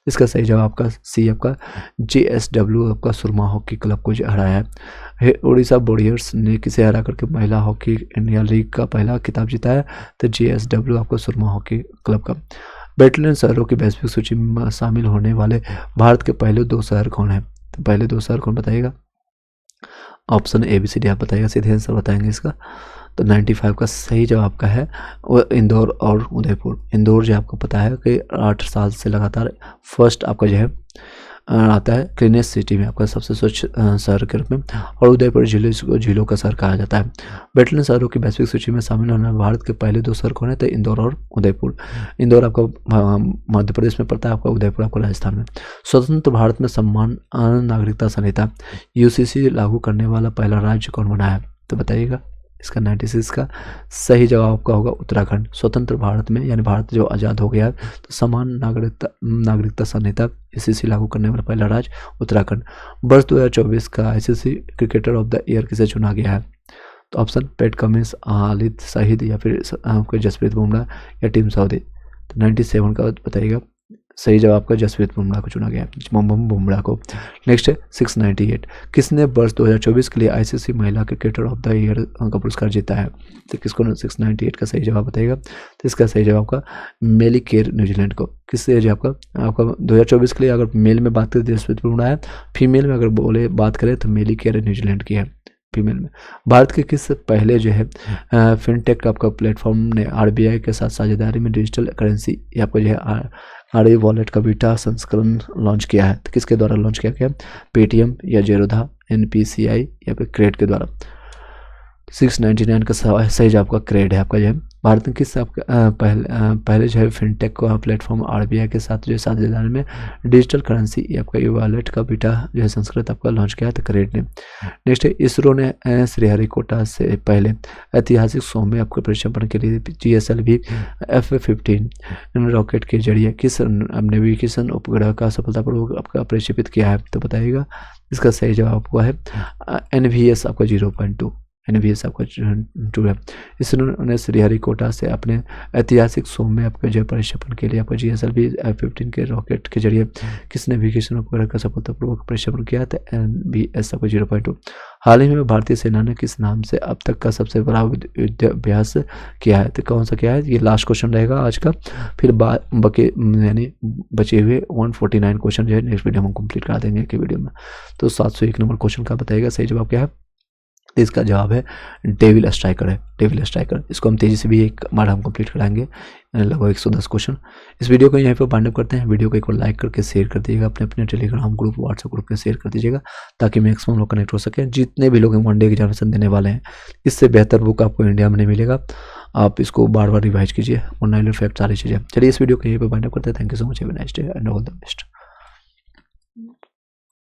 इसका सही जवाब आपका सी, आपका JSW आपका सुरमा हॉकी क्लब को हराया है। उड़ीसा वॉरियर्स ने किसे हरा करके महिला हॉकी इंडिया लीग का पहला खिताब जीता है? तो JSW आपका सुरमा हॉकी क्लब का। बेटलियन शहरों की वैश्विक सूची में शामिल होने वाले भारत के पहले 2 शहर कौन है? तो पहले 2 शहर कौन बताइएगा? ऑप्शन ABCD आप बताइएगा, सीधे आंसर बताएंगे इसका। तो 95 का सही जवाब का है वो इंदौर और उदयपुर। इंदौर जो आपको पता है कि 8 साल से लगातार फर्स्ट आपका जो है आता है क्लीनेस्ट सिटी में, आपका सबसे स्वच्छ शहर के रूप में, और उदयपुर झीलों का शहर कहा जाता है। बेटलियन शहरों की वैश्विक सूची में शामिल होने वाले भारत के पहले 2 शहर कौन है? तो इंदौर और उदयपुर। इंदौर आपका मध्य प्रदेश में पड़ता है, आपका उदयपुर आपका राजस्थान में। स्वतंत्र भारत में समान नागरिकता संहिता UCC लागू करने वाला पहला राज्य कौन बना है? तो बताइएगा। इसका 96 का सही जवाब आपका होगा उत्तराखंड। स्वतंत्र भारत में यानी भारत जो आज़ाद हो गया तो समान नागरिकता संहिता ICC लागू करने वाला पहला राज्य उत्तराखंड। वर्ष 2024 का ICC cricketer of the year किसे चुना गया है? तो option PAT Cummins, Khalid Shahid या फिर आपका जसप्रीत बुमराह या टीम सऊदी। तो 97 का बताइएगा, सही जवाब आपका जसप्रीत बुमराह को चुना गया, बुमराह को। नेक्स्ट है 698, किसने वर्ष 2024 के लिए आईसीसी महिला क्रिकेटर ऑफ द ईयर का पुरस्कार जीता है? तो किसको 698 का सही जवाब बताइएगा। तो इसका सही जवाब का मेली केर न्यूजीलैंड को। किससे जो आपका 2024 के लिए अगर मेल में बात करें तो जसप्रीत बुमराह है, फीमेल में अगर बात करें तो मेली केर न्यूजीलैंड की है फीमेल में। भारत के किस पहले जो है फिनटेक आपका प्लेटफॉर्म ने आरबीआई के साथ साझेदारी में डिजिटल करेंसी या आपका जो है आरबीआई वॉलेट का बीटा संस्करण लॉन्च किया है? तो किसके द्वारा लॉन्च किया गया? पेटीएम या जेरोधा, एनपीसीआई या फिर क्रेड के द्वारा। 699 का सही जवाब आपका क्रेड है आपका जो है। भारत में किस आपका पहले जो है फिनटेक को प्लेटफॉर्म आरबीआई के साथ जो है साझेदारी में डिजिटल करेंसी आपका ई वॉलेट का बीटा जो है संस्कृत आपका लॉन्च किया है? तो क्रेड ने। नेक्स्ट है इसरो ने श्रीहरिकोटा से पहले ऐतिहासिक 100वें आपके प्रक्षेपण के लिए GSLV F-15 रॉकेट के जरिए किस नेविगेशन उपग्रह का सफलतापूर्वक आपका प्रक्षेपित किया है? तो बताइएगा। इसका सही जवाब आपको है NVS आपका 0.2, NVS आपका 2 है। इसने श्रीहरिकोटा से अपने ऐतिहासिक 100वें आपके जो प्रक्षेपण के लिए आपका GSLV F-15 के रॉकेट के जरिए किस नेविगेशन उपग्रह का सफलतापूर्वक प्रक्षेपण किया था? NVS आपका 0.2। हाल ही में भारतीय सेना ने किस नाम से अब तक का सबसे बड़ा युद्धाभ्यास किया है? तो कौन सा क्या है? ये लास्ट क्वेश्चन रहेगा आज का, फिर यानी बचे हुए 149 क्वेश्चन जो है नेक्स्ट वीडियो में हम कंप्लीट करा देंगे कि वीडियो में। तो 701 नंबर क्वेश्चन का बताइएगा सही जवाब क्या है? इसका जवाब है डेविल स्ट्राइकर है, डेविल स्ट्राइकर। इसको हम तेज़ी से भी एक बार हम कंप्लीट कराएंगे, लगभग 110 क्वेश्चन। इस वीडियो को यहीं पर वाइंड अप करते हैं। वीडियो को एक बार लाइक करके शेयर कर दीजिएगा, अपने अपने टेलीग्राम ग्रुप, व्हाट्सएप ग्रुप में शेयर कर दीजिएगा ताकि मैक्सिमम लोग कनेक्ट हो सकें। जितने भी लोग वनडे एग्जामिनेशन देने वाले हैं, इससे बेहतर बुक आपको इंडिया में नहीं मिलेगा। आप इसको बार बार रिवाइज कीजिए और 9 फैक्ट सारी चीज़ें। चलिए इस वीडियो को यहीं पर वाइंड अप करते हैं। Thank you so much, have a nice day and all the best.